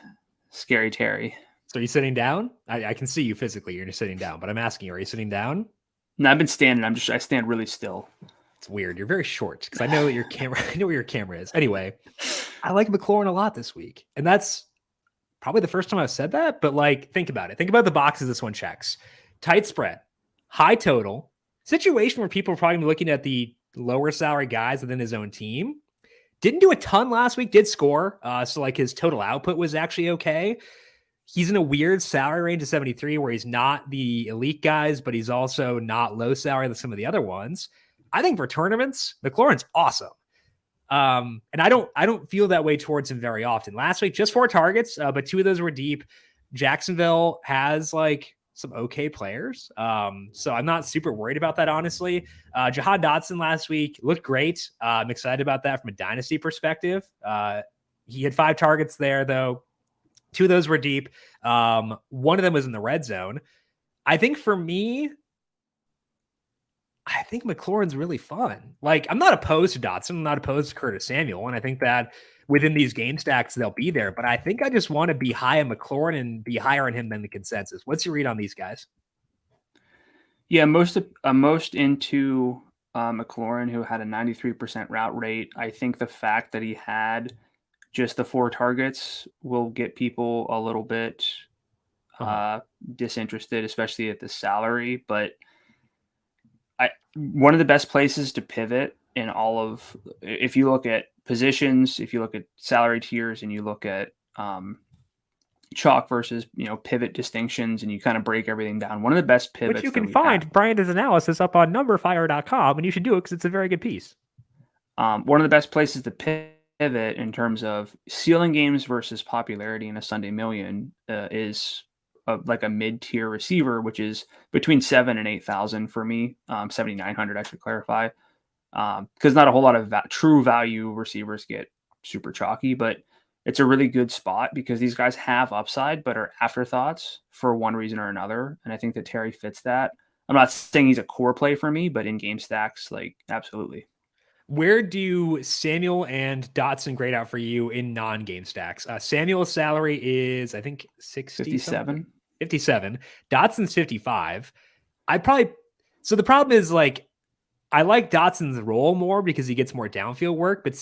B: Scary Terry.
A: So are you sitting down? I can see you physically. You're just sitting down, but I'm asking you, are you sitting down?
B: No, I've been standing. I stand really still.
A: It's weird. You're very short because I know that your camera. I know where your camera is. Anyway, I like McLaurin a lot this week, and that's probably the first time I've said that. But like, think about it. Think about the boxes this one checks: tight spread, high total, situation where people are probably looking at the lower salary guys within his own team. Didn't do a ton last week. Did score, so like his total output was actually okay. He's in a weird salary range of 73 where he's not the elite guys, but he's also not low salary like some of the other ones. I think for tournaments, McLaurin's awesome. And I don't feel that way towards him very often. Last week, just 4 targets, but 2 of those were deep. Jacksonville has like some okay players. So I'm not super worried about that, honestly. Jahad Dotson last week looked great. I'm excited about that from a dynasty perspective. He had 5 targets there, though. 2 of those were deep. One of them was in the red zone. I think for me, I think McLaurin's really fun. Like, I'm not opposed to Dotson. I'm not opposed to Curtis Samuel. And I think that within these game stacks, they'll be there. But I think I just want to be high on McLaurin and be higher on him than the consensus. What's your read on these guys?
B: Yeah, most into McLaurin, who had a 93% route rate. I think the fact that he had just the 4 targets will get people a little bit disinterested, especially at the salary. But one of the best places to pivot in all of, if you look at positions, if you look at salary tiers, and you look at chalk versus pivot distinctions, and you kind of break everything down, one of the best pivots,
A: which you can find Brian's analysis up on numberFire.com, and you should do it because it's a very good piece.
B: One of the best places to pivot in terms of ceiling games versus popularity in a Sunday Million is like a mid-tier receiver, which is between 7 and 8,000 for me. 7,900, I should clarify, because not a whole lot of true value receivers get super chalky, but it's a really good spot because these guys have upside, but are afterthoughts for one reason or another. And I think that Terry fits that. I'm not saying he's a core play for me, but in game stacks, like, absolutely.
A: Where do Samuel and Dotson grade out for you in non-game stacks? Samuel's salary is, I think,
B: 57.
A: 57. Dotson's 55. So the problem is, like, I like Dotson's role more because he gets more downfield work, but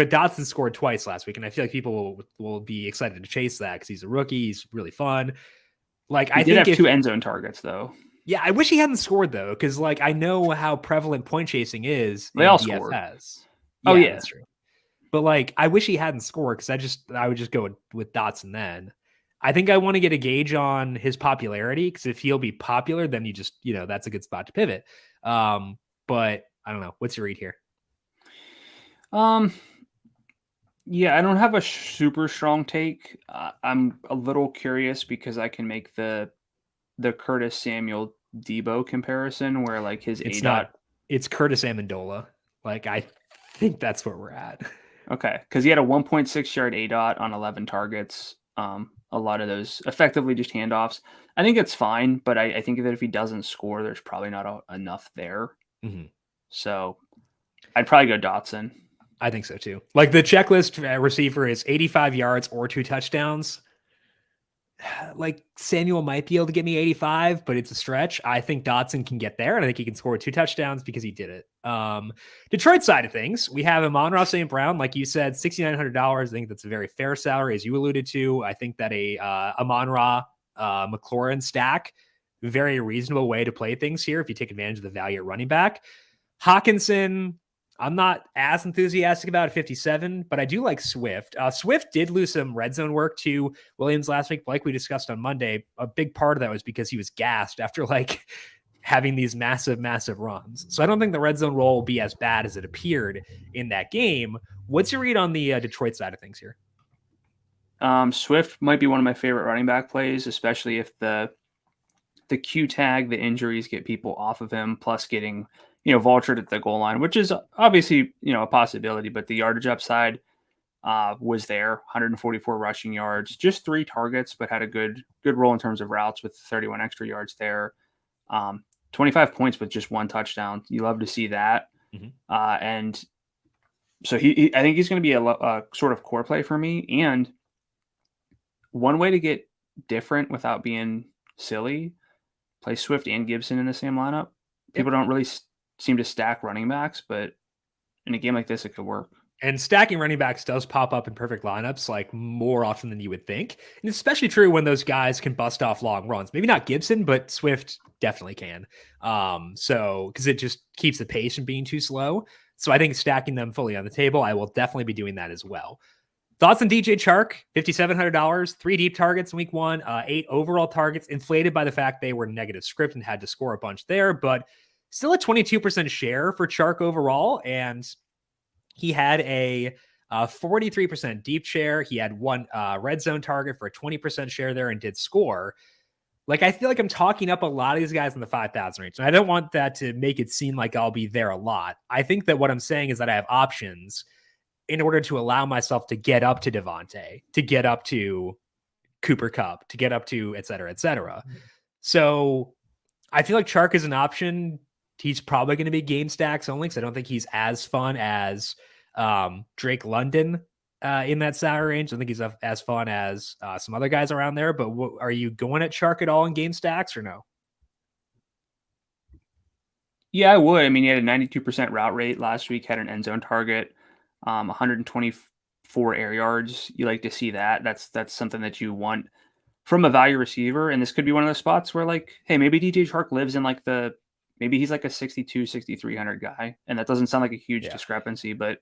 A: Dotson scored twice last week, and I feel like people will be excited to chase that because he's a rookie. He's really fun. Like,
B: I did have 2 end zone targets, though.
A: Yeah, I wish he hadn't scored, though, because, like, I know how prevalent point chasing is
B: in
A: DFS.
B: Scored.
A: Yeah, that's true. But, like, I wish he hadn't scored because I would just go with Dotson then. I think I want to get a gauge on his popularity, because if he'll be popular, then you just, that's a good spot to pivot. But I don't know. What's your read here?
B: Yeah, I don't have a super strong take. I'm a little curious because I can make the Curtis Samuel Debo comparison where, like, his
A: it's Curtis Amendola. Like, I think that's where we're at.
B: Okay, because he had a 1.6 yard ADOT on 11 targets. A lot of those effectively just handoffs. I think it's fine, but I think that if he doesn't score, there's probably not enough there.
A: Mm-hmm.
B: So I'd probably go Dotson.
A: I think so too. Like, the checklist receiver is 85 yards or 2 touchdowns. Like, Samuel might be able to get me 85, but it's a stretch. I think Dotson can get there, and I think he can score 2 touchdowns because he did it. Detroit side of things, we have Amon-Ra St. Brown, like you said, $6,900. I think that's a very fair salary, as you alluded to. I think that a Amon-Ra McLaurin stack, very reasonable way to play things here if you take advantage of the value at running back. Hawkinson, I'm not as enthusiastic about at 57, but I do like Swift. Swift did lose some red zone work to Williams last week, like we discussed on Monday. A big part of that was because he was gassed after, like, having these massive runs. So I don't think the red zone role will be as bad as it appeared in that game. What's your read on the Detroit side of things here?
B: Swift might be one of my favorite running back plays, especially if the Q tag, the injuries get people off of him, plus getting vultured at the goal line, which is obviously, a possibility, but the yardage upside was there. 144 rushing yards, just 3 targets, but had a good role in terms of routes with 31 extra yards there. 25 points with just 1 touchdown. You love to see that. Mm-hmm. And so I think he's going to be a sort of core play for me. And one way to get different without being silly, play Swift and Gibson in the same lineup. People don't really seem to stack running backs, but in a game like this, it could work.
A: And stacking running backs does pop up in perfect lineups, like, more often than you would think. And it's especially true when those guys can bust off long runs. Maybe not Gibson, but Swift definitely can. Because it just keeps the pace from being too slow. So I think stacking them fully on the table, I will definitely be doing that as well. Thoughts on DJ Chark? $5,700, 3 deep targets in week 1, 8 overall targets, inflated by the fact they were negative script and had to score a bunch there, but still a 22% share for Chark overall. And he had a 43% deep share. He had one red zone target for a 20% share there and did score. Like, I feel like I'm talking up a lot of these guys in the 5,000 range. And I don't want that to make it seem like I'll be there a lot. I think that what I'm saying is that I have options in order to allow myself to get up to Devontae, to get up to Cooper Kupp, to get up to et cetera, et cetera. So I feel like Chark is an option. He's probably going to be game stacks only because I don't think he's as fun as Drake London in that salary range. I think he's as fun as some other guys around there. But are you going at Chark at all in game stacks or no?
B: Yeah, I would. I mean, he had a 92% route rate last week, had an end zone target, 124 air yards. You like to see that. That's something that you want from a value receiver. And this could be one of those spots where, like, hey, maybe DJ Chark lives in like maybe he's like a 62, 6,300 guy. And that doesn't sound like a huge discrepancy, but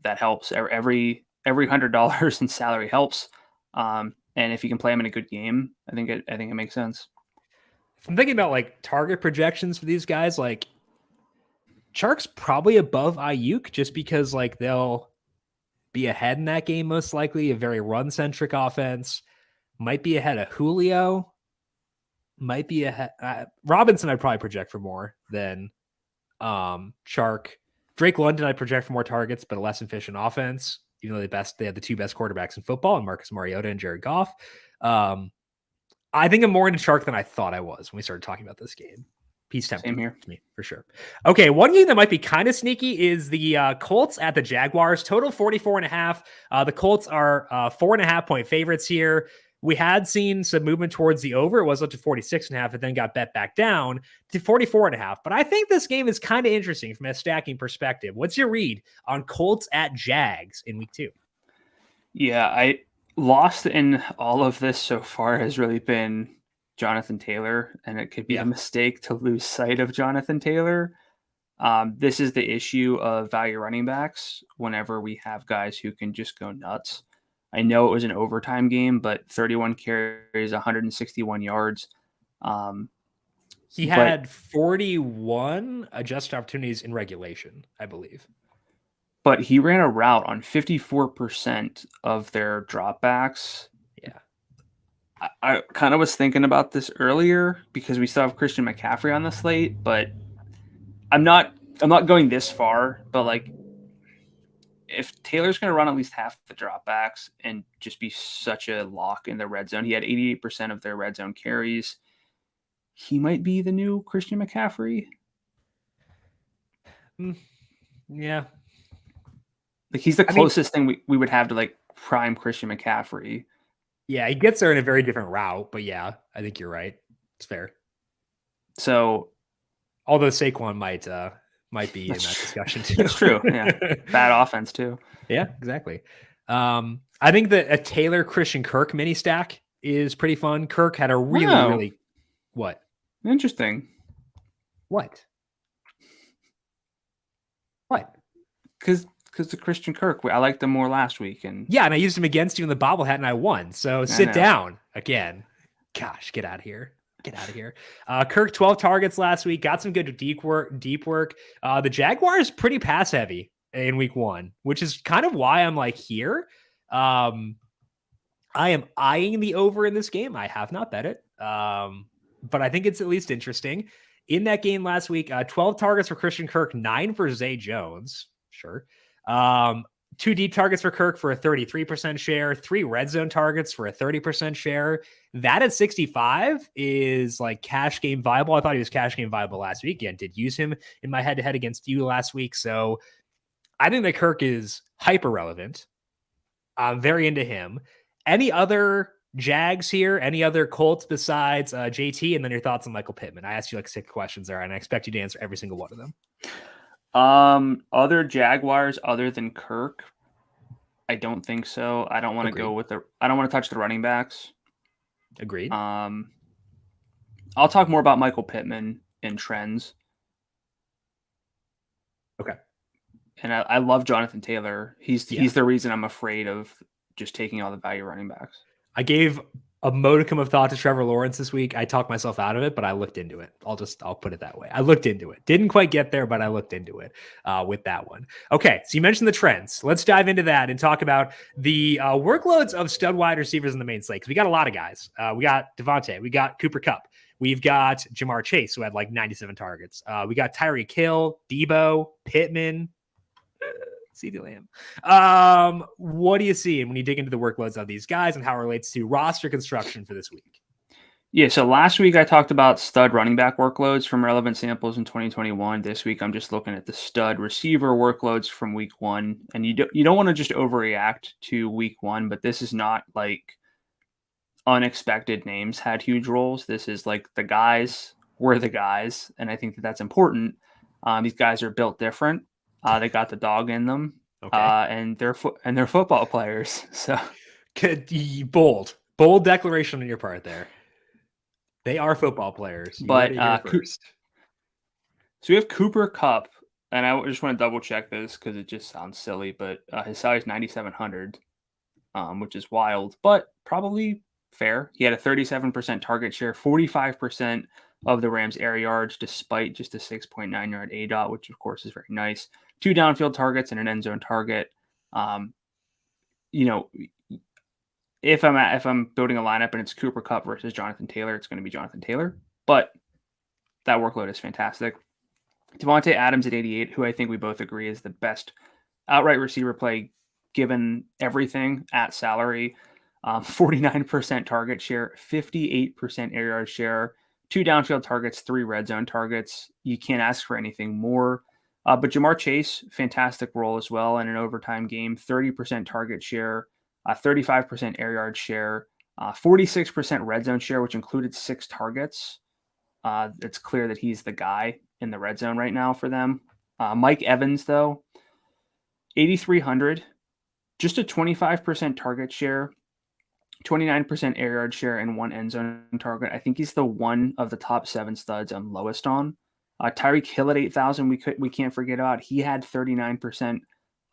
B: that helps. Every $100 in salary helps. And if you can play him in a good game, I think it makes sense.
A: If I'm thinking about like target projections for these guys, like Chark's probably above Ayuk just because like they'll be ahead in that game, most likely. A very run centric offense. Might be ahead of Julio. Might be ahead. Robinson, I'd probably project for more than Chark. Drake London, I'd project for more targets, but a less efficient offense. Even though they had the two best quarterbacks in football, and Marcus Mariota and Jared Goff. I think I'm more into Chark than I thought I was when we started talking about this game. Peace tempting.
B: Same here
A: To me, for sure. Okay, one game that might be kind of sneaky is the Colts at the Jaguars. Total 44.5. The Colts are 4.5-point favorites here. We had seen some movement towards the over. It was up to 46.5, and then got bet back down to 44.5. But I think this game is kind of interesting from a stacking perspective. What's your read on Colts at Jags in week 2?
B: Yeah, I lost in all of this so far has really been Jonathan Taylor, and it could be a mistake to lose sight of Jonathan Taylor. This is the issue of value running backs whenever we have guys who can just go nuts. I know it was an overtime game, but 31 carries, 161 yards.
A: He had 41 adjusted opportunities in regulation, I believe.
B: But he ran a route on 54% of their dropbacks.
A: Yeah.
B: I kind of was thinking about this earlier because we still have Christian McCaffrey on the slate, but I'm not going this far, but like if Taylor's going to run at least half the dropbacks and just be such a lock in the red zone, he had 88% of their red zone carries. He might be the new Christian McCaffrey.
A: Yeah.
B: Like he's the closest thing we would have to like prime Christian McCaffrey.
A: Yeah, he gets there in a very different route, but yeah, I think you're right. It's fair.
B: So,
A: although Saquon might be in that discussion too.
B: That's true. Yeah, bad offense too.
A: Yeah, exactly. I think that a Taylor Christian Kirk mini stack is pretty fun. Kirk had a really what?
B: Interesting.
A: What?
B: Because the Christian Kirk, I liked him more last week, and
A: I used him against you in the bobblehead, and I won. So sit down again. Gosh, get out of here. Get out of here. Kirk, 12 targets last week, got some good deep work. The Jaguars pretty pass heavy in week 1, which is kind of why I'm like here. I am eyeing the over in this game. I have not bet it, but I think it's at least interesting. In that game last week, 12 targets for Christian Kirk, 9 for Zay Jones. Sure. 2 deep targets for Kirk for a 33% share, 3 red zone targets for a 30% share. That at 65 is like cash game viable. I thought he was cash game viable last week. Again, did use him in my head-to-head against you last week. So I think that Kirk is hyper relevant. I'm very into him. Any other Jags here? Any other Colts besides JT? And then your thoughts on Michael Pittman. I asked you like 6 questions there, and I expect you to answer every single one of them.
B: Other Jaguars other than Kirk, I don't think so. I don't want to go with I don't want to touch the running backs.
A: Agreed.
B: I'll talk more about Michael Pittman and trends.
A: Okay.
B: And I love Jonathan Taylor. He's the reason I'm afraid of just taking all the value running backs.
A: I gave a modicum of thought to Trevor Lawrence this week. I talked myself out of it, but I looked into it. I'll put it that way. I looked into it. Didn't quite get there, but I looked into it with that one. Okay, so you mentioned the trends. Let's dive into that and talk about the workloads of stud wide receivers in the main slate. Because we got a lot of guys. We got Devontae. We got Cooper Kupp. We've got Jamar Chase, who had like 97 targets. We got Tyreek Hill, Debo, Pittman, CeeDee Lamb. What do you see when you dig into the workloads of these guys and how it relates to roster construction for this week?
B: Yeah, so last week I talked about stud running back workloads from relevant samples in 2021. This week I'm just looking at the stud receiver workloads from week one. And you don't want to just overreact to week one, but this is not like unexpected names had huge roles. This is like the guys were the guys, and I think that's important. These guys are built different. They got the dog in them,
A: okay.
B: And they're football players. So
A: bold declaration on your part there. They are football players.
B: But first. So we have Cooper Kupp, and I just want to double check this because it just sounds silly. But his salary is $9,700, which is wild, but probably fair. He had a 37% target share, 45% of the Rams' air yards, despite just a 6.9 yard ADOT, which of course is very nice. 2 downfield targets and an end zone target. If I'm building a lineup and it's Cooper Kupp versus Jonathan Taylor, it's going to be Jonathan Taylor. But that workload is fantastic. Devontae Adams at 88, who I think we both agree is the best outright receiver play given everything at salary. 49% target share, 58% air yard share, 2 downfield targets, 3 red zone targets. You can't ask for anything more. But Jamar Chase, fantastic role as well in an overtime game, 30% target share, 35% air yard share, 46% red zone share, which included 6 targets. It's clear that he's the guy in the red zone right now for them. Mike Evans, though, 8,300, just a 25% target share, 29% air yard share, and 1 end zone target. I think he's the one of the top 7 studs I'm lowest on. Tyreek Hill at 8,000, we can't forget about. He had 39%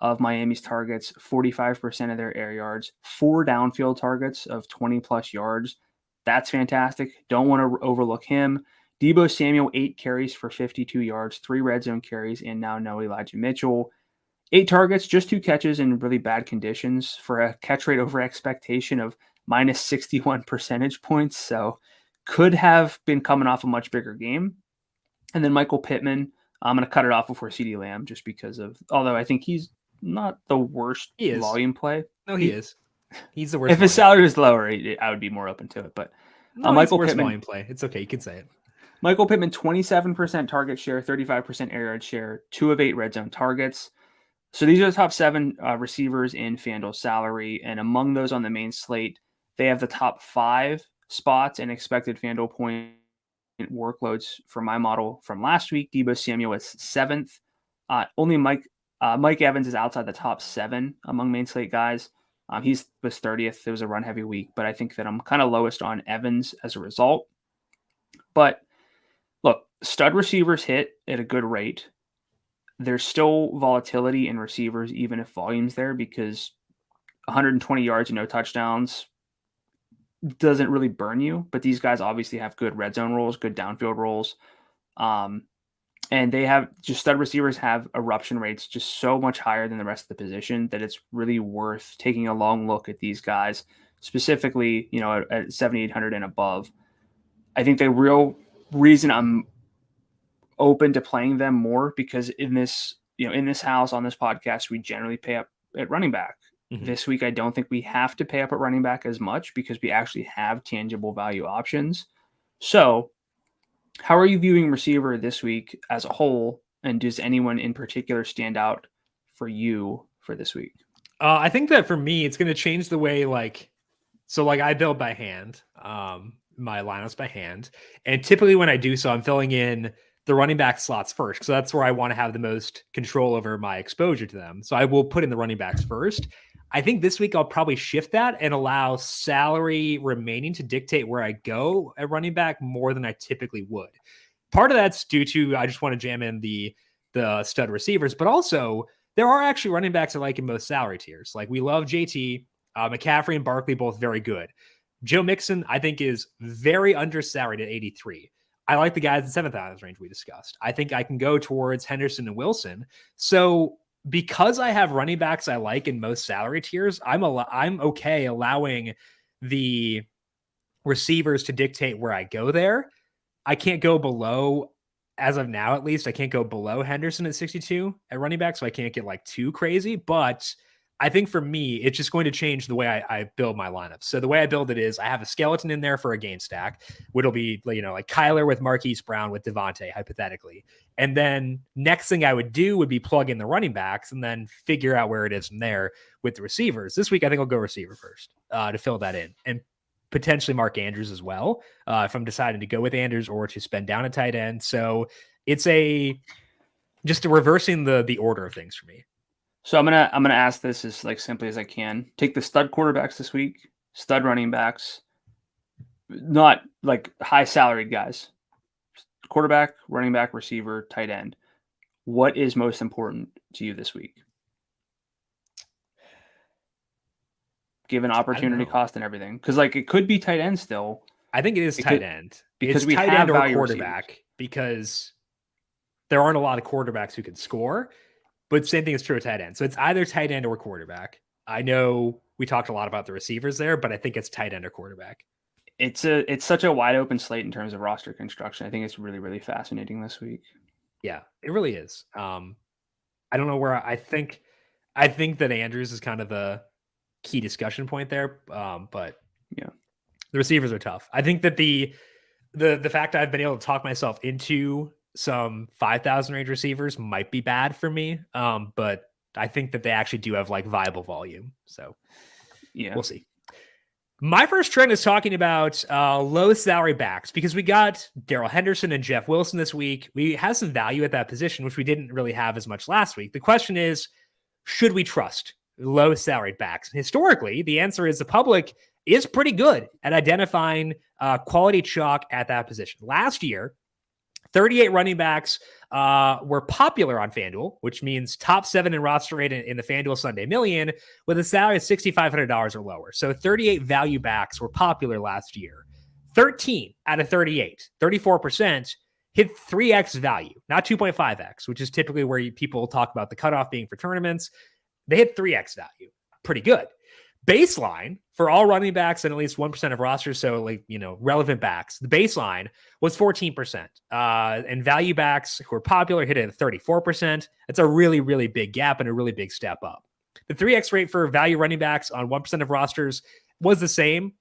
B: of Miami's targets, 45% of their air yards, 4 downfield targets of 20 plus yards. That's fantastic. Don't want to overlook him. Debo Samuel, 8 carries for 52 yards, 3 red zone carries, and now no Elijah Mitchell. 8 targets, just 2 catches in really bad conditions for a catch rate over expectation of minus 61 percentage points. So could have been coming off a much bigger game. And then Michael Pittman, I'm going to cut it off before CeeDee Lamb just because of, although I think he's not the worst volume play.
A: No, he is. He's the worst.
B: If his salary was lower, I would be more open to it. But
A: no, Michael Pittman volume play. It's okay. You can say it.
B: Michael Pittman, 27% target share, 35% air yard share, 2 of 8 red zone targets. So these are the top 7 receivers in FanDuel salary. And among those on the main slate, they have the top 5 spots and expected FanDuel point workloads for my model from last week. Debo Samuel was 7th. Only Mike Evans is outside the top 7 among main slate guys. He was 30th. It was a run heavy week, but I think that I'm kind of lowest on Evans as a result. But look, stud receivers hit at a good rate. There's still volatility in receivers, even if volume's there, because 120 yards and no touchdowns doesn't really burn you. But these guys obviously have good red zone roles, good downfield roles. And they have just stud receivers have eruption rates just so much higher than the rest of the position that it's really worth taking a long look at these guys, specifically, at 7,800 and above. I think the real reason I'm open to playing them more because in this house on this podcast, we generally pay up at running back. Mm-hmm. This week, I don't think we have to pay up at running back as much because we actually have tangible value options. So how are you viewing receiver this week as a whole? And does anyone in particular stand out for you for this week?
A: I think that for me, it's going to change the way I build by hand, my lineups by hand. And typically when I do so, I'm filling in the running back slots first. So that's where I want to have the most control over my exposure to them. So I will put in the running backs first. I think this week I'll probably shift that and allow salary remaining to dictate where I go at running back more than I typically would. Part of that's due to I just want to jam in the stud receivers, but also there are actually running backs I like in most salary tiers. Like we love JT, McCaffrey and Barkley, both very good. Joe Mixon, I think, is very undersalaried at 83. I like the guys in 7,000 range we discussed. I think I can go towards Henderson and Wilson. So because I have running backs I like in most salary tiers, I'm okay allowing the receivers to dictate where I go there. I can't go below, as of now at least, I can't go below Henderson at 62 at running back, so I can't get like too crazy. But I think for me, it's just going to change the way I build my lineups. So the way I build it is I have a skeleton in there for a game stack, which will be, like Kyler with Marquise Brown with Devontae, hypothetically. And then next thing I would do would be plug in the running backs and then figure out where it is from there with the receivers. This week, I think I'll go receiver first to fill that in. And potentially Mark Andrews as well, if I'm deciding to go with Andrews or to spend down a tight end. So it's just reversing the order of things for me.
B: So I'm gonna ask this as like simply as I can. Take the stud quarterbacks this week, stud running backs, not like high salaried guys. Quarterback, running back, receiver, tight end. What is most important to you this week? Given opportunity cost and everything, because like it could be tight end still.
A: I think it is tight end
B: because
A: it's
B: we
A: tight
B: have
A: end or
B: quarterback
A: receivers. Because there aren't a lot of quarterbacks who can score. But same thing is true of tight end. So it's either tight end or quarterback. I know we talked a lot about the receivers there, but I think it's tight end or quarterback.
B: It's such a wide open slate in terms of roster construction. I think it's really, really fascinating this week.
A: Yeah, it really is. I don't know where I think that Andrews is kind of the key discussion point there. But
B: yeah,
A: the receivers are tough. I think that the fact I've been able to talk myself into some 5,000 range receivers might be bad for me. But I think that they actually do have like viable volume. So
B: yeah,
A: we'll see. My first trend is talking about low salary backs because we got Darrell Henderson and Jeff Wilson this week. We have some value at that position, which we didn't really have as much last week. The question is, should we trust low salaried backs? And historically, the answer is the public is pretty good at identifying quality chalk at that position. Last year, 38 running backs were popular on FanDuel, which means top 7 in roster rate in the FanDuel Sunday Million with a salary of $6,500 or lower. So 38 value backs were popular last year. 13 out of 38, 34%, hit 3x value, not 2.5x, which is typically where people talk about the cutoff being for tournaments. They hit 3x value. Pretty good. Baseline for all running backs and at least 1% of rosters, so relevant backs, the baseline was 14%. And value backs who are popular hit it at 34%. That's a really, really big gap and a really big step up. The 3x rate for value running backs on 1% of rosters was the same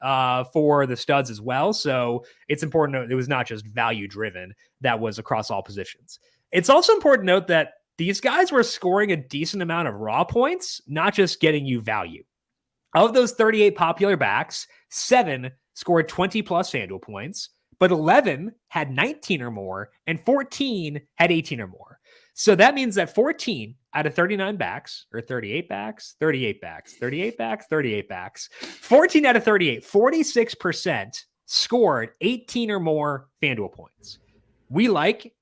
A: for the studs as well. So it's important to note it was not just value driven. That was across all positions. It's also important to note that these guys were scoring a decent amount of raw points, not just getting you value. Of those 38 popular backs, 7 scored 20 plus FanDuel points, but 11 had 19 or more, and 14 had 18 or more. So that means that 14 out of 39 backs, or 38 backs, 38 backs, 38 backs, 38 backs, 14 out of 38, 46% scored 18 or more FanDuel points. We like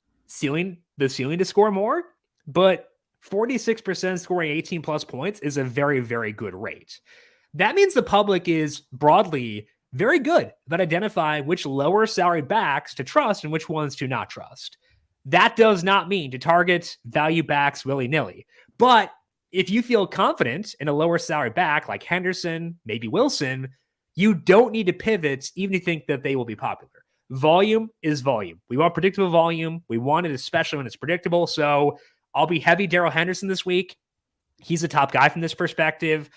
A: the ceiling to score more, but 46% scoring 18 plus points is a very, very good rate. That means the public is broadly very good about identifying which lower salary backs to trust and which ones to not trust. That does not mean to target value backs willy-nilly. But if you feel confident in a lower salary back like Henderson, maybe Wilson, you don't need to pivot even if you think that they will be popular. Volume is volume. We want predictable volume. We want it especially when it's predictable. So I'll be heavy Darrell Henderson this week. He's a top guy from this perspective.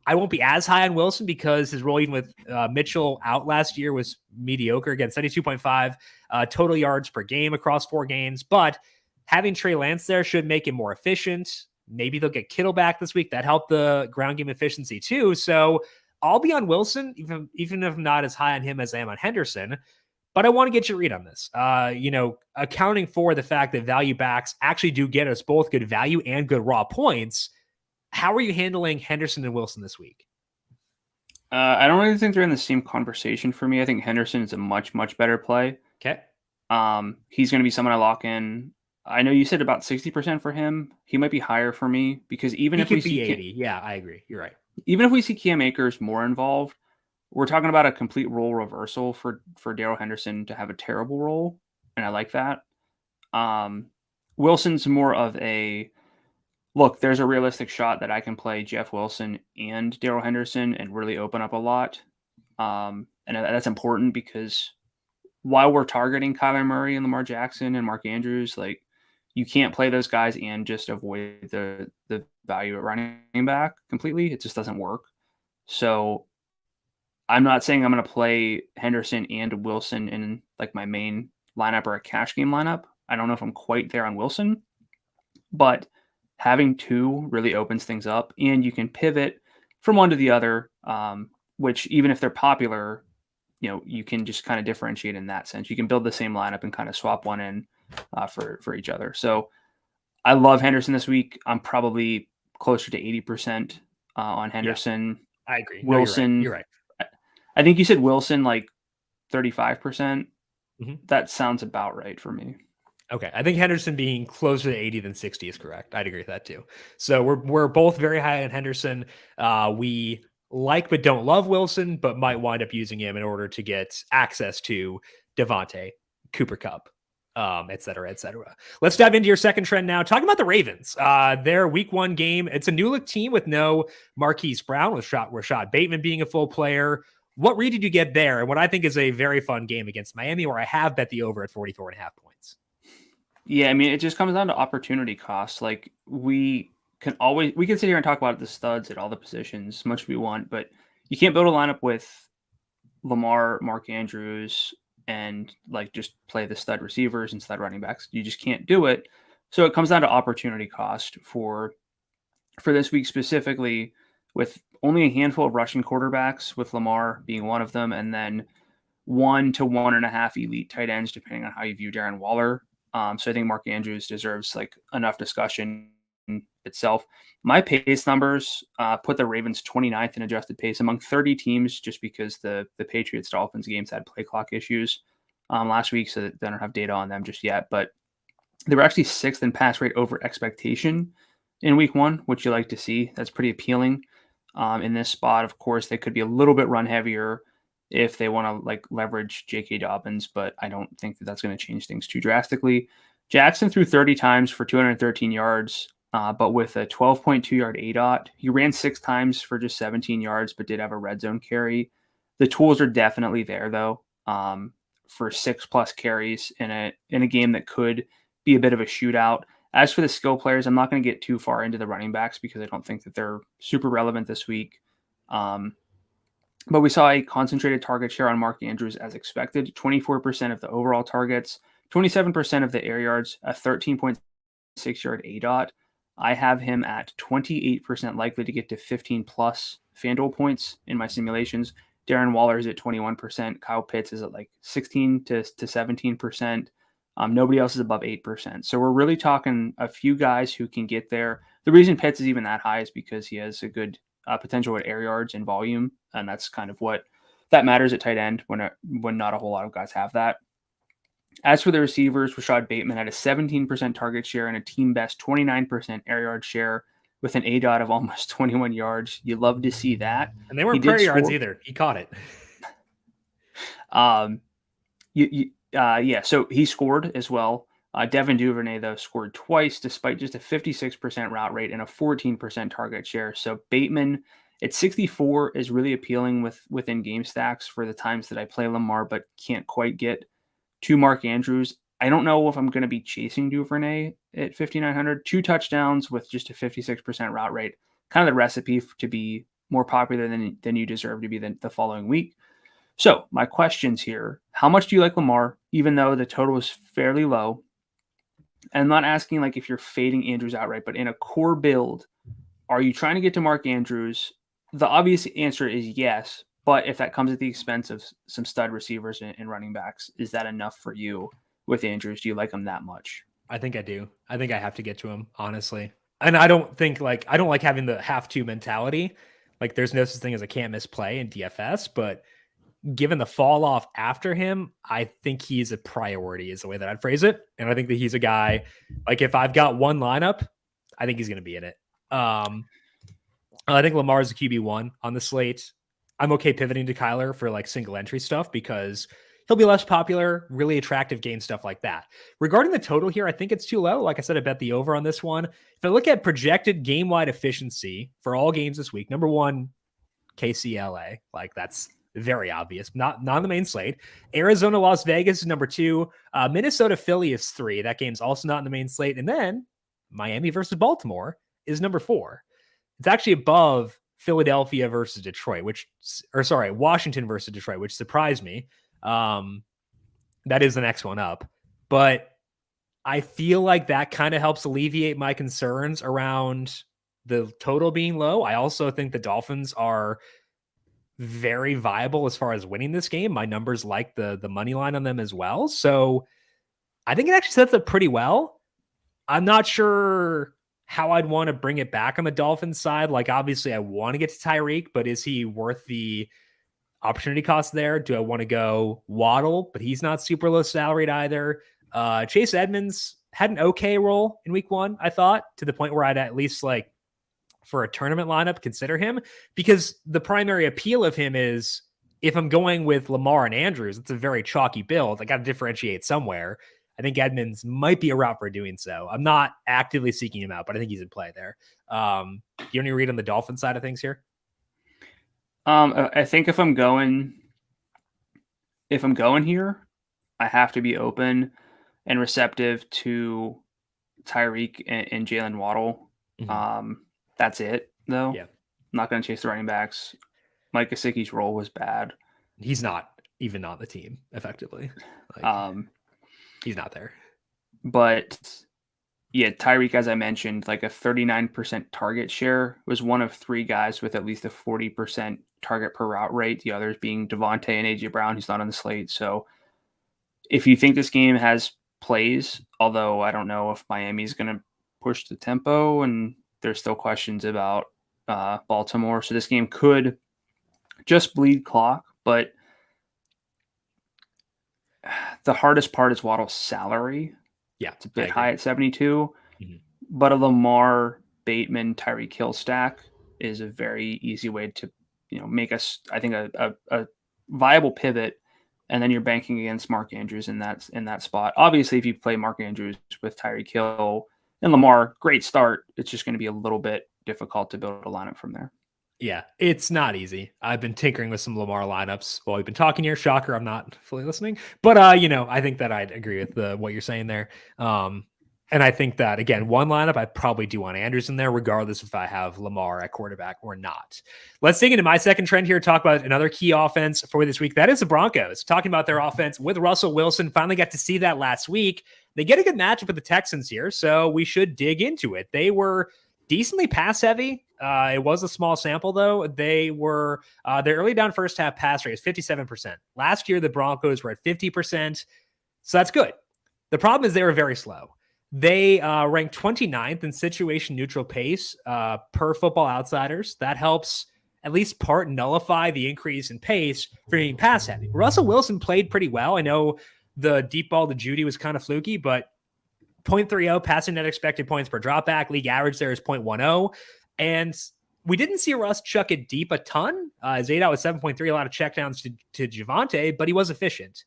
A: I won't be as high on Wilson because his role even with Mitchell out last year was mediocre. Again, 72.5 total yards per game across 4 games. But having Trey Lance there should make him more efficient. Maybe they'll get Kittle back this week. That helped the ground game efficiency too. So I'll be on Wilson, even if I'm not as high on him as I am on Henderson. But I want to get your read on this. Accounting for the fact that value backs actually do get us both good value and good raw points. How are you handling Henderson and Wilson this week?
B: I don't really think they're in the same conversation for me. I think Henderson is a much, much better play.
A: Okay.
B: He's going to be someone I lock in. I know you said about 60% for him. He might be higher for me because even if we see
A: 80, yeah, I agree. You're right.
B: Even if we see Cam Akers more involved, we're talking about a complete role reversal for Darrell Henderson to have a terrible role, and I like that. Wilson's more of a look. There's a realistic shot that I can play Jeff Wilson and Darrell Henderson and really open up a lot, and that's important because while we're targeting Kyler Murray and Lamar Jackson and Mark Andrews, like you can't play those guys and just avoid the value at running back completely. It just doesn't work. So I'm not saying I'm going to play Henderson and Wilson in like my main lineup or a cash game lineup. I don't know if I'm quite there on Wilson, but having two really opens things up, and you can pivot from one to the other, which even if they're popular, you can just kind of differentiate in that sense. You can build the same lineup and kind of swap one in for each other. So I love Henderson this week. I'm probably closer to 80% on Henderson.
A: Yeah, I agree.
B: Wilson,
A: no, you're right.
B: I think you said Wilson like 35%.
A: Mm-hmm.
B: That sounds about right for me.
A: Okay, I think Henderson being closer to 80 than 60 is correct. I'd agree with that too. So we're both very high on Henderson. We like but don't love Wilson, but might wind up using him in order to get access to Devontae, Cooper Kupp, et cetera, et cetera. Let's dive into your second trend now. Talking about the Ravens. Their week one game. It's a new look team with no Marquise Brown, with Rashad Bateman being a full player. What read did you get there? And what I think is a very fun game against Miami, where I have bet the over at 44.5 points.
B: Yeah, I mean, it just comes down to opportunity cost. Like we can sit here and talk about the studs at all the positions as much as we want, but you can't build a lineup with Lamar, Mark Andrews, and like just play the stud receivers and stud running backs. You just can't do it. So it comes down to opportunity cost for this week specifically, with only a handful of rushing quarterbacks, with Lamar being one of them, and then 1 to 1.5 elite tight ends, depending on how you view Darren Waller. So I think Mark Andrews deserves like enough discussion itself. My pace numbers put the Ravens 29th in adjusted pace among 30 teams, just because the Patriots Dolphins games had play clock issues last week, so they don't have data on them just yet. But they were actually 6th in pass rate over expectation in week one, which you like to see. That's pretty appealing. In this spot, of course, they could be a little bit run heavier if they want to like leverage J.K. Dobbins, but I don't think that that's going to change things too drastically. Jackson threw 30 times for 213 yards, but with a 12.2 yard ADOT. He ran 6 times for just 17 yards, but did have a red zone carry. The tools are definitely there though, for 6+ carries in a game that could be a bit of a shootout. As for the skill players, I'm not going to get too far into the running backs because I don't think that they're super relevant this week. But we saw a concentrated target share on Mark Andrews as expected, 24% of the overall targets, 27% of the air yards, a 13.6 yard ADOT. I have him at 28% likely to get to 15 plus FanDuel points in my simulations. Darren Waller is at 21%. Kyle Pitts is at like 16 to 17%. Nobody else is above 8%. So we're really talking a few guys who can get there. The reason Pitts is even that high is because he has a good potential at air yards and volume, and that's kind of what that matters at tight end when not a whole lot of guys have that. As for the receivers, Rashad Bateman had a 17% target share and a team best 29% air yard share with an ADOT of almost 21 yards. You love to see that.
A: And they weren't prayer yards either. He caught it.
B: So he scored as well. Devin Duvernay, though, scored twice despite just a 56% route rate and a 14% target share. So Bateman at 64 is really appealing within game stacks for the times that I play Lamar, but can't quite get to Mark Andrews. I don't know if I'm going to be chasing Duvernay at 5,900. 2 touchdowns with just a 56% route rate, kind of the recipe to be more popular than you deserve to be the following week. So my questions here: how much do you like Lamar, even though the total is fairly low? And I'm not asking like if you're fading Andrews outright, but in a core build, are you trying to get to Mark Andrews? The obvious answer is yes, but if that comes at the expense of some stud receivers and running backs, is that enough for you with Andrews? Do you like him that much?
A: I think I do. I think I have to get to him, honestly. And I don't like having the have to mentality. Like there's no such thing as a can't miss play in DFS, but given the fall off after him, I think he's a priority is the way that I'd phrase it. And I think that he's a guy, like if I've got one lineup, I think he's going to be in it. I think Lamar's a QB1 on the slate. I'm okay pivoting to Kyler for like single entry stuff because he'll be less popular, really attractive game stuff like that. Regarding the total here, I think it's too low. Like I said, I bet the over on this one. If I look at projected game-wide efficiency for all games this week, number one, KCLA. Like that's very obvious. Not on the main slate. Arizona, Las Vegas is number 2. Minnesota, Philly is 3. That game's also not in the main slate. And then Miami versus Baltimore is number 4. It's actually above Philadelphia versus Detroit, Washington versus Detroit, which surprised me. That is the next one up. But I feel like that kind of helps alleviate my concerns around the total being low. I also think the Dolphins are very viable as far as winning this game. My numbers like the money line on them as well. So I think it actually sets up pretty well. I'm not sure how I'd want to bring it back on the Dolphins side. Like, obviously, I want to get to Tyreek, but is he worth the opportunity cost there? Do I want to go Waddle, but he's not super low salaried either. Chase Edmonds had an okay role in week 1, I thought, to the point where I'd at least like for a tournament lineup consider him, because the primary appeal of him is if I'm going with Lamar and Andrews, it's a very chalky build. I got to differentiate somewhere. I think Edmonds might be a route for doing so. I'm not actively seeking him out, but I think he's in play there. Do you have any read on the Dolphin side of things here?
B: I think if I'm going here, I have to be open and receptive to Tyreek and Jalen Waddle. Mm-hmm. That's it, though.
A: Yeah.
B: I'm not going to chase the running backs. Mike Gesicki's role was bad.
A: He's not even on the team, effectively. Like, he's not there.
B: But yeah, Tyreek, as I mentioned, like a 39% target share, was one of 3 guys with at least a 40% target per route rate. The others being Devontae and AJ Brown, who's not on the slate. So if you think this game has plays, although I don't know if Miami's going to push the tempo, and there's still questions about Baltimore. So this game could just bleed clock, but the hardest part is Waddle's salary.
A: Yeah,
B: it's a bit high at 72, but a Lamar, Bateman, Tyreek Hill stack is a very easy way to, make us, I think, a viable pivot. And then you're banking against Mark Andrews in that spot. Obviously, if you play Mark Andrews with Tyreek Hill and Lamar, great start. It's just going to be a little bit difficult to build a lineup from there.
A: Yeah, it's not easy. I've been tinkering with some Lamar lineups while we've been talking here. Shocker, I'm not fully listening. But, I think that I'd agree with what you're saying there. And I think that, again, one lineup, I probably do want Andrews in there, regardless if I have Lamar at quarterback or not. Let's dig into my second trend here, talk about another key offense for this week. That is the Broncos. Talking about their offense with Russell Wilson. Finally got to see that last week. They get a good matchup with the Texans here, so we should dig into it. They were decently pass heavy. It was a small sample, though. They were their early down first half pass rate is 57%. Last year, the Broncos were at 50%. So that's good. The problem is they were very slow. They ranked 29th in situation neutral pace per Football Outsiders. That helps at least part nullify the increase in pace for being pass heavy. Russell Wilson played pretty well. I know the deep ball to Judy was kind of fluky, but 0.30 passing net expected points per dropback. League average there is 0.10. And we didn't see Russ chuck it deep a ton. His 8 out was 7.3, a lot of checkdowns to Javonte, but he was efficient.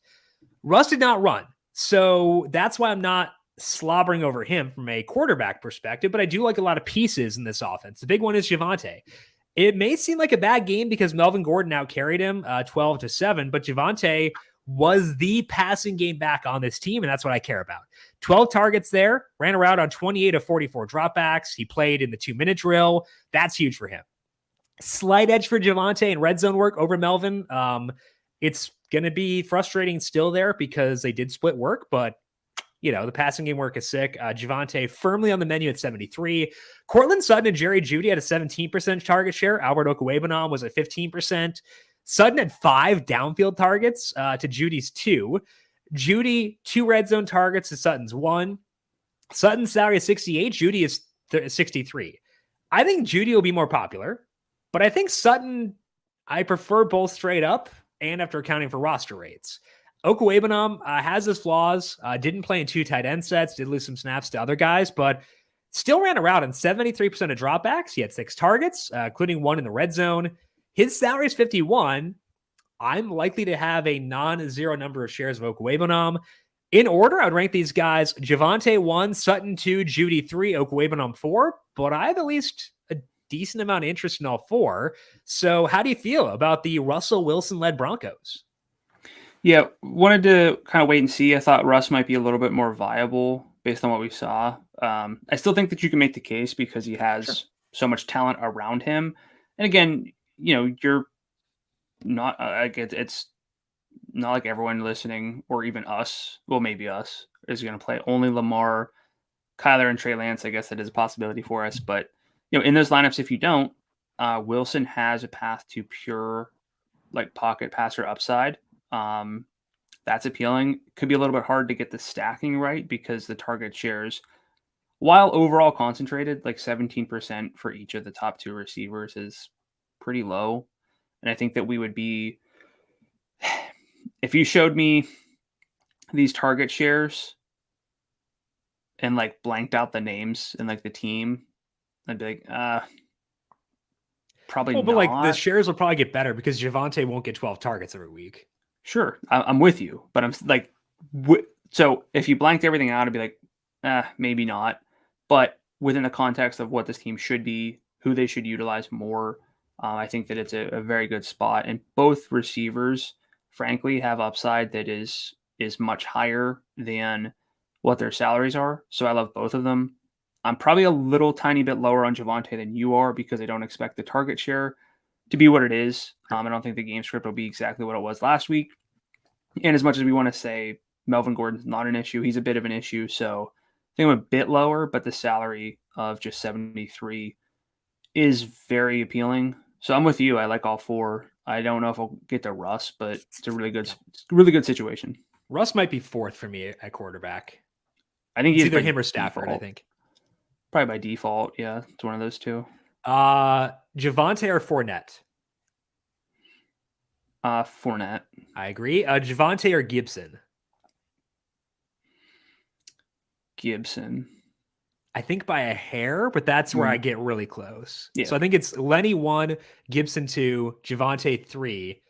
A: Russ did not run. So that's why I'm not slobbering over him from a quarterback perspective, but I do like a lot of pieces in this offense. The big one is Javonte. It may seem like a bad game because Melvin Gordon out carried him 12-7, but Javonte was the passing game back on this team, and that's what I care about. 12 targets there, ran around on 28 of 44 dropbacks. He played in the 2-minute drill. That's huge for him. Slight edge for Javonte in red zone work over Melvin. It's going to be frustrating still there because they did split work, but the passing game work is sick. Javonte firmly on the menu at 73. Cortland Sutton and Jerry Jeudy had a 17% target share. Albert Okwuegbunam was at 15%. Sutton had 5 downfield targets to Judy's 2. Jeudy, 2 red zone targets to Sutton's 1. Sutton's salary is 68. Jeudy is 63. I think Jeudy will be more popular, but I think Sutton, I prefer both straight up and after accounting for roster rates. Okwuegbunam has his flaws, didn't play in 2 tight end sets, did lose some snaps to other guys, but still ran around in 73% of dropbacks. He had 6 targets, including 1 in the red zone. His salary is 51. I'm likely to have a non-zero number of shares of Okwuegbunam. In order, I would rank these guys Javonte 1, Sutton 2, Judy 3, Okwuegbunam 4, but I have at least a decent amount of interest in all 4. So how do you feel about the Russell Wilson-led Broncos?
B: Yeah, wanted to kind of wait and see. I thought Russ might be a little bit more viable based on what we saw. I still think that you can make the case because he has so much talent around him. And again, you're not like it's not like everyone listening or even us, well, maybe us, is going to play only Lamar, Kyler, and Trey Lance. I guess that is a possibility for us. But, in those lineups, if you don't, Wilson has a path to pure like pocket passer upside. That's appealing. Could be a little bit hard to get the stacking right because the target shares, while overall concentrated, like 17% for each of the top 2 receivers is pretty low. And I think that we would be, if you showed me these target shares and like blanked out the names and like the team, I'd be like, probably not.
A: But like the shares will probably get better because Javonte won't get 12 targets every week.
B: Sure, I'm with you, but I'm like, so if you blanked everything out, I'd be like, maybe not. But within the context of what this team should be, who they should utilize more, I think that it's a very good spot. And both receivers, frankly, have upside that is much higher than what their salaries are. So I love both of them. I'm probably a little tiny bit lower on Javonte than you are because I don't expect the target share to be what it is. I don't think the game script will be exactly what it was last week. And as much as we want to say Melvin Gordon's not an issue, he's a bit of an issue. So I think I'm a bit lower, but the salary of just 73 is very appealing. So I'm with you. I like all 4. I don't know if I'll get to Russ, but it's a really good situation.
A: Russ might be 4th for me at quarterback.
B: I think
A: it's either him or Stafford,
B: default.
A: I think.
B: Probably by default. Yeah, it's one of those 2.
A: Javonte or Fournette?
B: Fournette.
A: I agree. Javonte or Gibson?
B: Gibson.
A: I think by a hair, but that's where I get really close.
B: Yeah.
A: So I think it's Lenny 1, Gibson 2, Javonte 3,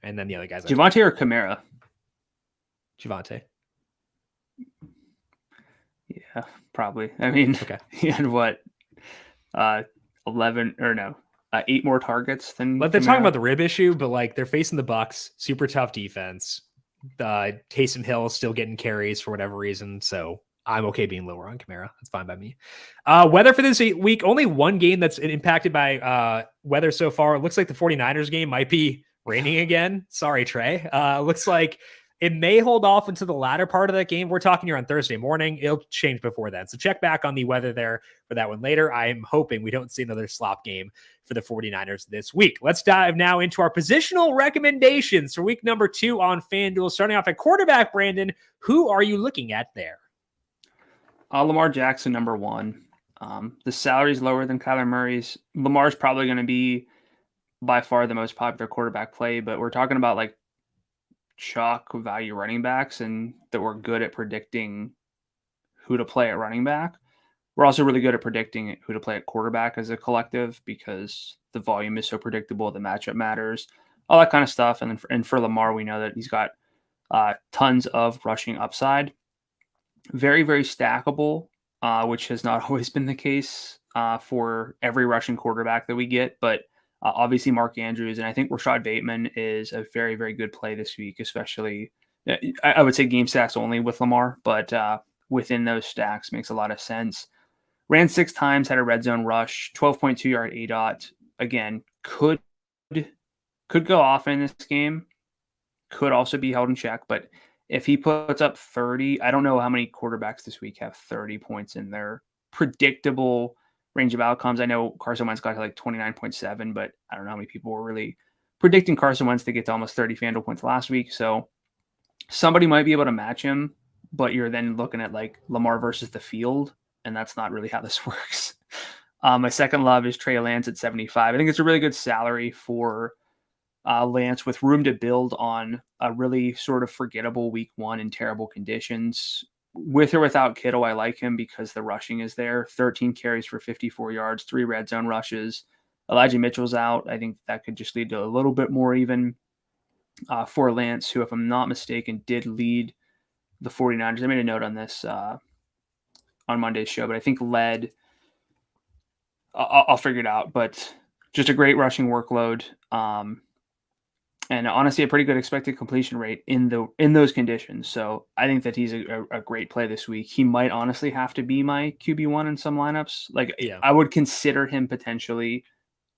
A: and then the other guys.
B: Javonte or Kamara?
A: Javonte.
B: Yeah, probably. I mean,
A: okay.
B: He had what? 11 or no, 8 more targets than.
A: But they're talking about the rib issue, but like they're facing the Bucks, super tough defense. Taysom Hill still getting carries for whatever reason, so I'm okay being lower on Kamara. That's fine by me. Weather for this week, only one game that's impacted by weather so far. It looks like the 49ers game might be raining again. Sorry, Trey. Looks like it may hold off into the latter part of that game. We're talking here on Thursday morning. It'll change before that. So check back on the weather there for that one later. I am hoping we don't see another slop game for the 49ers this week. Let's dive now into our positional recommendations for week number 2 on FanDuel. Starting off at quarterback, Brandon, who are you looking at there?
B: Lamar Jackson, number 1. The salary is lower than Kyler Murray's. Lamar's probably going to be by far the most popular quarterback play, but we're talking about like chalk value running backs and that we're good at predicting who to play at running back. We're also really good at predicting who to play at quarterback as a collective because the volume is so predictable, the matchup matters, all that kind of stuff. And for Lamar, we know that he's got tons of rushing upside. Very, very stackable, which has not always been the case for every rushing quarterback that we get, but obviously Mark Andrews, and I think Rashad Bateman is a very, very good play this week, especially, I would say game stacks only with Lamar, but within those stacks makes a lot of sense. Ran 6 times, had a red zone rush, 12.2 yard ADOT. Again, could go off in this game, could also be held in check, but if he puts up 30, I don't know how many quarterbacks this week have 30 points in their predictable range of outcomes. I know Carson Wentz got to like 29.7, but I don't know how many people were really predicting Carson Wentz to get to almost 30 FanDuel points last week. So somebody might be able to match him, but you're then looking at like Lamar versus the field, and that's not really how this works. My second love is Trey Lance at 75. I think it's a really good salary for Lance with room to build on a really sort of forgettable week 1 in terrible conditions. With or without Kittle, I like him because the rushing is there. 13 carries for 54 yards, 3 red zone rushes. Elijah Mitchell's out. I think that could just lead to a little bit more even for Lance, who, if I'm not mistaken, did lead the 49ers. I made a note on this on Monday's show, but I think led. I'll figure it out, but just a great rushing workload. And honestly, a pretty good expected completion rate in those conditions. So I think that he's a great play this week. He might honestly have to be my QB1 in some lineups. Like,
A: Yeah.
B: I would consider him potentially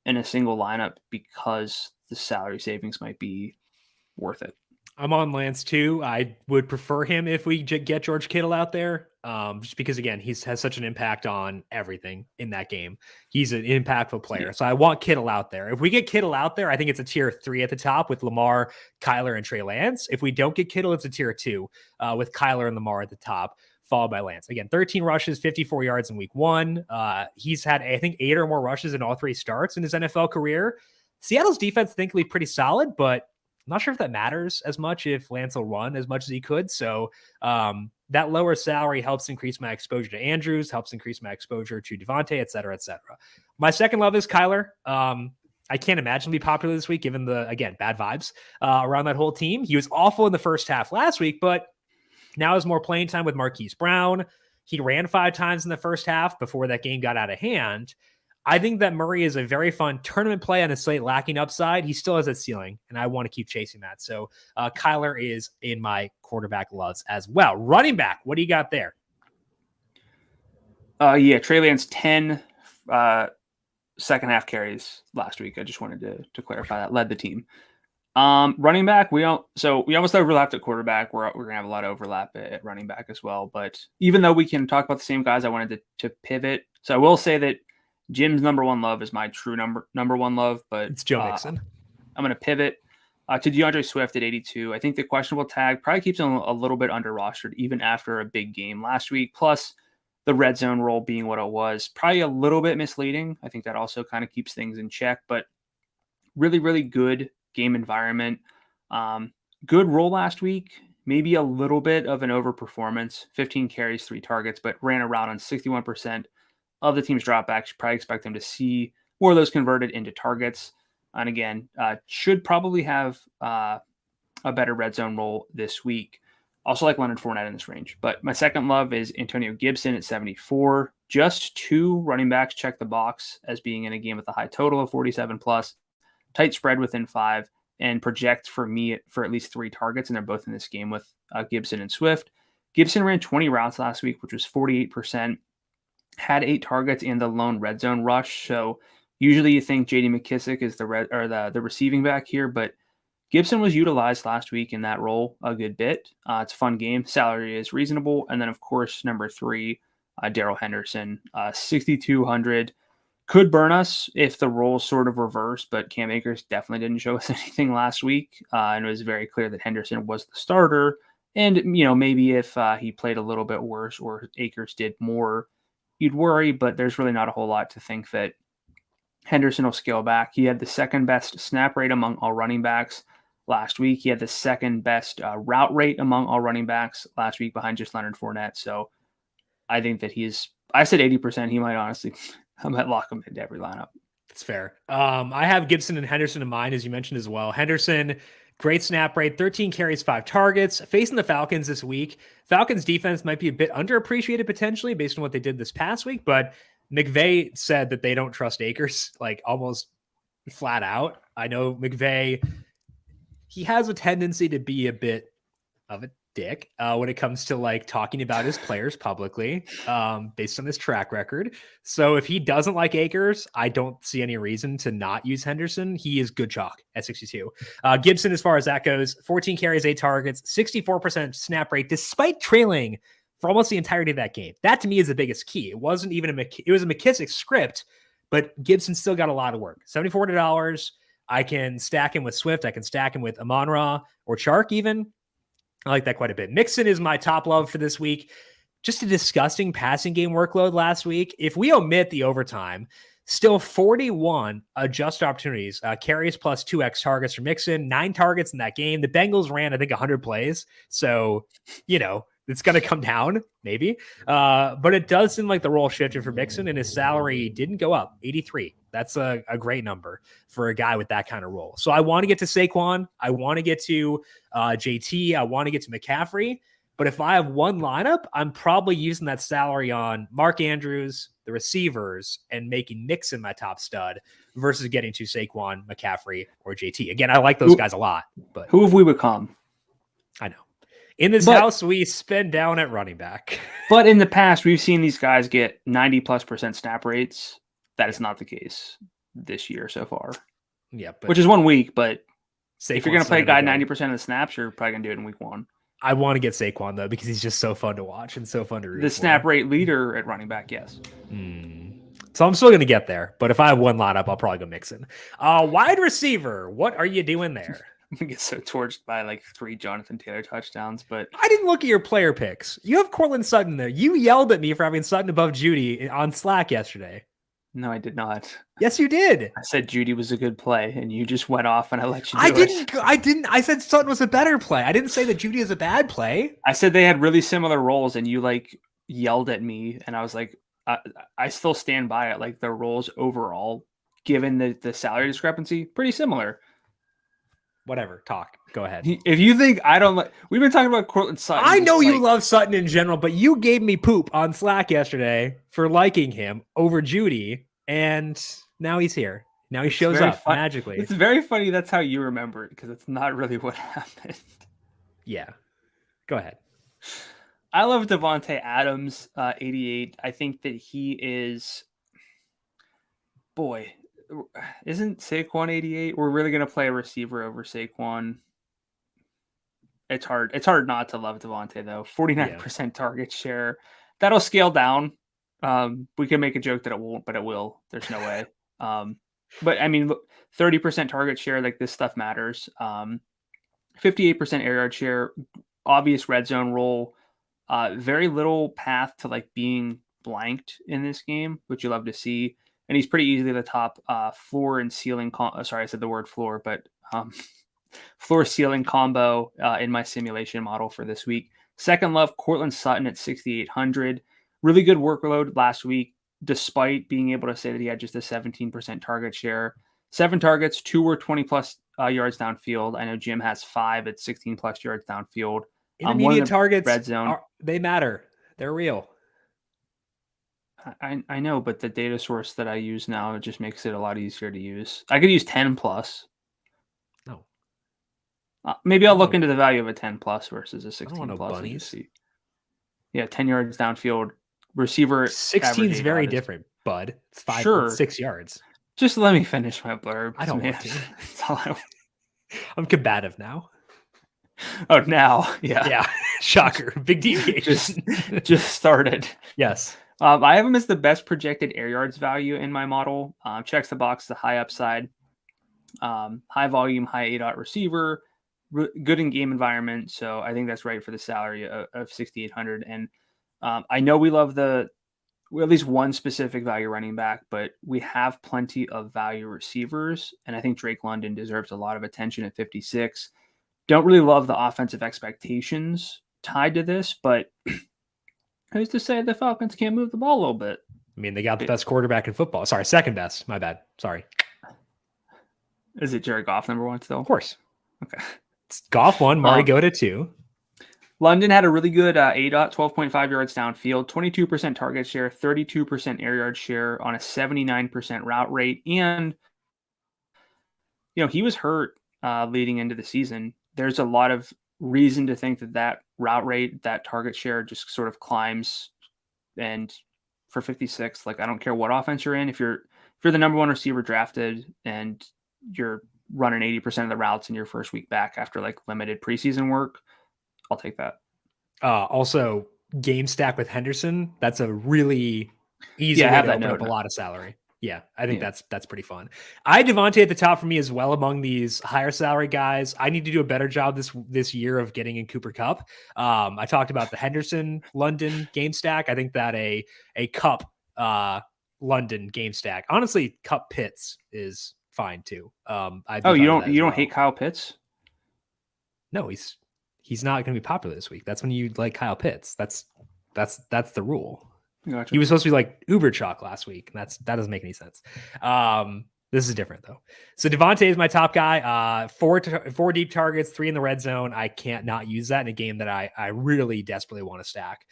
B: in a single lineup because the salary savings might be worth it.
A: I'm on Lance too. I would prefer him if we get George Kittle out there, just because, again, he has such an impact on everything in that game. He's an impactful player.
B: Yeah.
A: So I want Kittle out there. If we get Kittle out there, I think it's a tier 3 at the top with Lamar, Kyler, and Trey Lance. If we don't get Kittle, it's a tier 2 with Kyler and Lamar at the top, followed by Lance. Again, 13 rushes, 54 yards in week 1. He's had, I think, 8 or more rushes in all 3 starts in his NFL career. Seattle's defense, I think, will be pretty solid, but I'm not sure if that matters as much if Lance will run as much as he could. So that lower salary helps increase my exposure to Andrews, helps increase my exposure to Devontae, et cetera, et cetera. My second love is Kyler. I can't imagine be popular this week, given the, again, bad vibes around that whole team. He was awful in the first half last week, but now has more playing time with Marquise Brown. He ran 5 times in the first half before that game got out of hand. I think that Murray is a very fun tournament play on a slate lacking upside. He still has that ceiling, and I want to keep chasing that. So Kyler is in my quarterback loves as well. Running back, what do you got there?
B: Trey Lance, 10 second half carries last week. I just wanted to clarify that. Led the team. Running back, we almost overlapped at quarterback. We're going to have a lot of overlap at running back as well. But even though we can talk about the same guys, I wanted to pivot. So I will say that Jim's number 1 love is my true number 1 love, but
A: it's Joe Mixon.
B: I'm going to pivot to DeAndre Swift at 82. I think the questionable tag probably keeps him a little bit under rostered even after a big game last week. Plus the red zone role being what it was, probably a little bit misleading. I think that also kind of keeps things in check, but really, really good game environment. Good role last week. Maybe a little bit of an overperformance. 15 carries, 3 targets, but ran around on 61% of the team's dropbacks. Probably expect them to see more of those converted into targets. And again, should probably have a better red zone role this week. Also like Leonard Fournette in this range. But my second love is Antonio Gibson at 74. Just 2 running backs check the box as being in a game with a high total of 47 plus. Tight spread within 5, and project for me for at least 3 targets. And they're both in this game with Gibson and Swift. Gibson ran 20 routes last week, which was 48%. Had 8 targets in the lone red zone rush. So usually you think J.D. McKissic is the receiving back here, but Gibson was utilized last week in that role a good bit. It's a fun game. Salary is reasonable. And then, of course, number 3, Darrell Henderson, 6,200. Could burn us if the roles sort of reverse, but Cam Akers definitely didn't show us anything last week. And it was very clear that Henderson was the starter. And, maybe if he played a little bit worse or Akers did more, you'd worry, but there's really not a whole lot to think that Henderson will scale back. He had the second best snap rate among all running backs last week. He had the second best route rate among all running backs last week behind just Leonard Fournette. So I think that I said 80%. He might honestly, I might lock him into every lineup.
A: That's fair. I have Gibson and Henderson in mind, as you mentioned as well. Henderson, great snap rate, 13 carries, 5 targets. Facing the Falcons this week. Falcons defense might be a bit underappreciated potentially based on what they did this past week, but McVay said that they don't trust Akers, like almost flat out. I know McVay, he has a tendency to be a bit of a dick when it comes to like talking about his players publicly based on his track record. So if he doesn't like Akers, I don't see any reason to not use Henderson. He is good chalk at 62. Gibson, as far as that goes, 14 carries, 8 targets, 64% snap rate, despite trailing for almost the entirety of that game. That to me is the biggest key. It wasn't even it was a McKissic script, but Gibson still got a lot of work. $7,400. I can stack him with Swift. I can stack him with Amon-Ra or Chark even. I like that quite a bit. Mixon is my top love for this week. Just a disgusting passing game workload last week. If we omit the overtime, still 41 adjusted opportunities, carries plus 2x targets for Mixon, 9 targets in that game. The Bengals ran, I think, 100 plays. So, it's going to come down, maybe. But it does seem like the role shifted for Mixon, and his salary didn't go up. 83. That's a great number for a guy with that kind of role. So I want to get to Saquon. I want to get to JT. I want to get to McCaffrey. But if I have one lineup, I'm probably using that salary on Mark Andrews, the receivers, and making Mixon my top stud versus getting to Saquon, McCaffrey, or JT. Again, I like those guys a lot. But
B: who have we become?
A: I know. In this house, we spend down at running back.
B: But in the past, we've seen these guys get 90+% snap rates. That is not the case this year so far.
A: Yeah,
B: which is 1 week. But
A: Saquon's
B: if you're going to play a guy 90% of the snaps, you're probably going to do it in week 1.
A: I want to get Saquon, though, because he's just so fun to watch and so fun to root
B: The
A: for.
B: snap rate leader at running back, yes.
A: So I'm still going to get there. But if I have one lineup, I'll probably go Mixon. Wide receiver, what are you doing there?
B: I'm going to get so torched by like 3 Jonathan Taylor touchdowns. But
A: I didn't look at your player picks. You have Cortland Sutton there. You yelled at me for having Sutton above Judy on Slack yesterday.
B: No, I did not.
A: Yes, you did.
B: I said Judy was a good play, and you just went off, and I let you do
A: it. I didn't. I said Sutton was a better play. I didn't say that Judy is a bad play.
B: I said they had really similar roles, and you like yelled at me, and I was like, I still stand by it. Like the roles overall, given the salary discrepancy, pretty similar.
A: Whatever. Talk. Go ahead.
B: If you think I don't like, we've been talking about Cortland Sutton.
A: I know you love Sutton in general, but you gave me poop on Slack yesterday for liking him over Judy, and now he's here. Now he shows up magically.
B: It's very funny. That's how you remember it, because it's not really what happened.
A: Yeah. Go ahead.
B: I love Devontae Adams, 88. I think that he is, boy, isn't Saquon 88? We're really going to play a receiver over Saquon. It's hard. It's hard not to love Devontae, though. 49% target share. That'll scale down. We can make a joke that it won't, but it will. There's no way. But I mean, 30% target share, like this stuff matters. 58% air yard share, obvious red zone role. Very little path to like being blanked in this game, which you love to see. And he's pretty easily the top floor and ceiling. Sorry, I said the word floor, but floor ceiling combo in my simulation model for this week. Second love, Cortland Sutton at 6,800. Really good workload last week, despite being able to say that he had just a 17% target share. 7 targets, 2 were 20+ yards downfield. I know Jim has 5 at 16+ yards downfield.
A: Intermediate targets,
B: red zone.
A: They matter. They're real.
B: I know, but the data source that I use now, it just makes it a lot easier to use. I could use 10+.
A: No.
B: Maybe I'll look into the value of a 10+ versus a 16+.
A: I don't want no bunnies.
B: Yeah, 10 yards downfield. Receiver
A: 16 is very different, bud. It's 6 yards.
B: Just let me finish my blurb.
A: I don't want to. I'm combative now.
B: Oh, now. Yeah.
A: Yeah. Shocker. Big deviation.
B: just started.
A: Yes.
B: I have him as the best projected air yards value in my model. Checks the box, the high upside, high volume, high ADOT receiver, good in game environment. So I think that's right for the salary of 6,800. And I know we love at least one specific value running back, but we have plenty of value receivers. And I think Drake London deserves a lot of attention at 56. Don't really love the offensive expectations tied to this, but who's to say the Falcons can't move the ball a little bit?
A: I mean, they got the best quarterback in football. Sorry, second best. My bad. Sorry.
B: Is it Jared Goff number 1 still?
A: Of course.
B: Okay.
A: It's Goff 1, Mariota 2.
B: London had a really good ADOT, 12.5 yards downfield, 22% target share, 32% air yard share on a 79% route rate. And, he was hurt leading into the season. There's a lot of reason to think that route rate, that target share just sort of climbs. And for 56, like, I don't care what offense you're in. If you're the number 1 receiver drafted and you're running 80% of the routes in your first week back after like limited preseason work, I'll take that.
A: Also, game stack with Henderson. That's a really easy way to open up a lot of salary. Yeah, I think that's pretty fun. I had Devontae at the top for me as well among these higher salary guys. I need to do a better job this year of getting in Cooper Kupp. I talked about the Henderson London game stack. I think that a Kupp London game stack. Honestly, Kupp Pitts is fine too.
B: You don't hate Kyle Pitts?
A: No, he's he's not going to be popular this week. That's when you like Kyle Pitts. That's the rule.
B: Gotcha.
A: He was supposed to be like uber chalk last week. And that doesn't make any sense. This is different though. So Devontae is my top guy. Four deep targets, 3 in the red zone. I can't not use that in a game that I really desperately want to stack.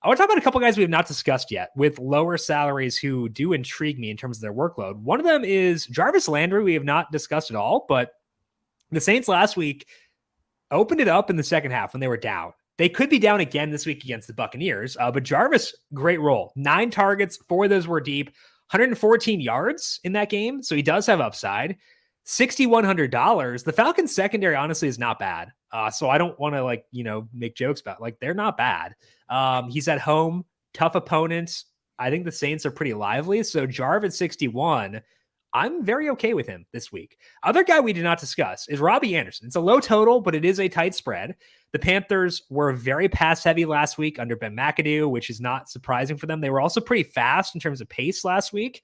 A: I want to talk about a couple guys we have not discussed yet with lower salaries who do intrigue me in terms of their workload. One of them is Jarvis Landry. We have not discussed at all, but the Saints last week opened it up in the second half when they were down. They could be down again this week against the Buccaneers, but Jarvis, great role. 9 targets, 4 of those were deep, 114 yards in that game. So he does have upside. $6,100. The Falcons secondary honestly is not bad. So I don't want to make jokes about they're not bad. He's at home, tough opponents. I think the Saints are pretty lively. So Jarvis 61, I'm very okay with him this week. Other guy we did not discuss is Robbie Anderson. It's a low total, but it is a tight spread. The Panthers were very pass heavy last week under Ben McAdoo, which is not surprising for them. They were also pretty fast in terms of pace last week.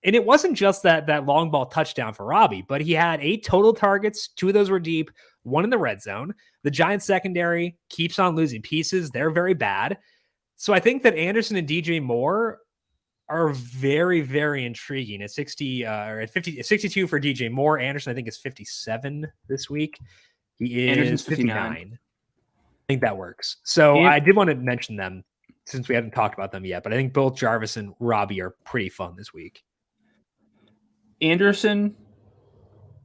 A: And it wasn't just that long ball touchdown for Robbie, but he had 8 total targets. 2 of those were deep, 1 in the red zone. The Giants secondary keeps on losing pieces. They're very bad. So I think that Anderson and DJ Moore are very, very intriguing at 60 or at 62 for DJ Moore. Anderson, I think, is 57 this week. He is
B: Anderson's
A: 59. I think that works. So I did want to mention them since we haven't talked about them yet, but I think both Jarvis and Robbie are pretty fun this week.
B: Anderson,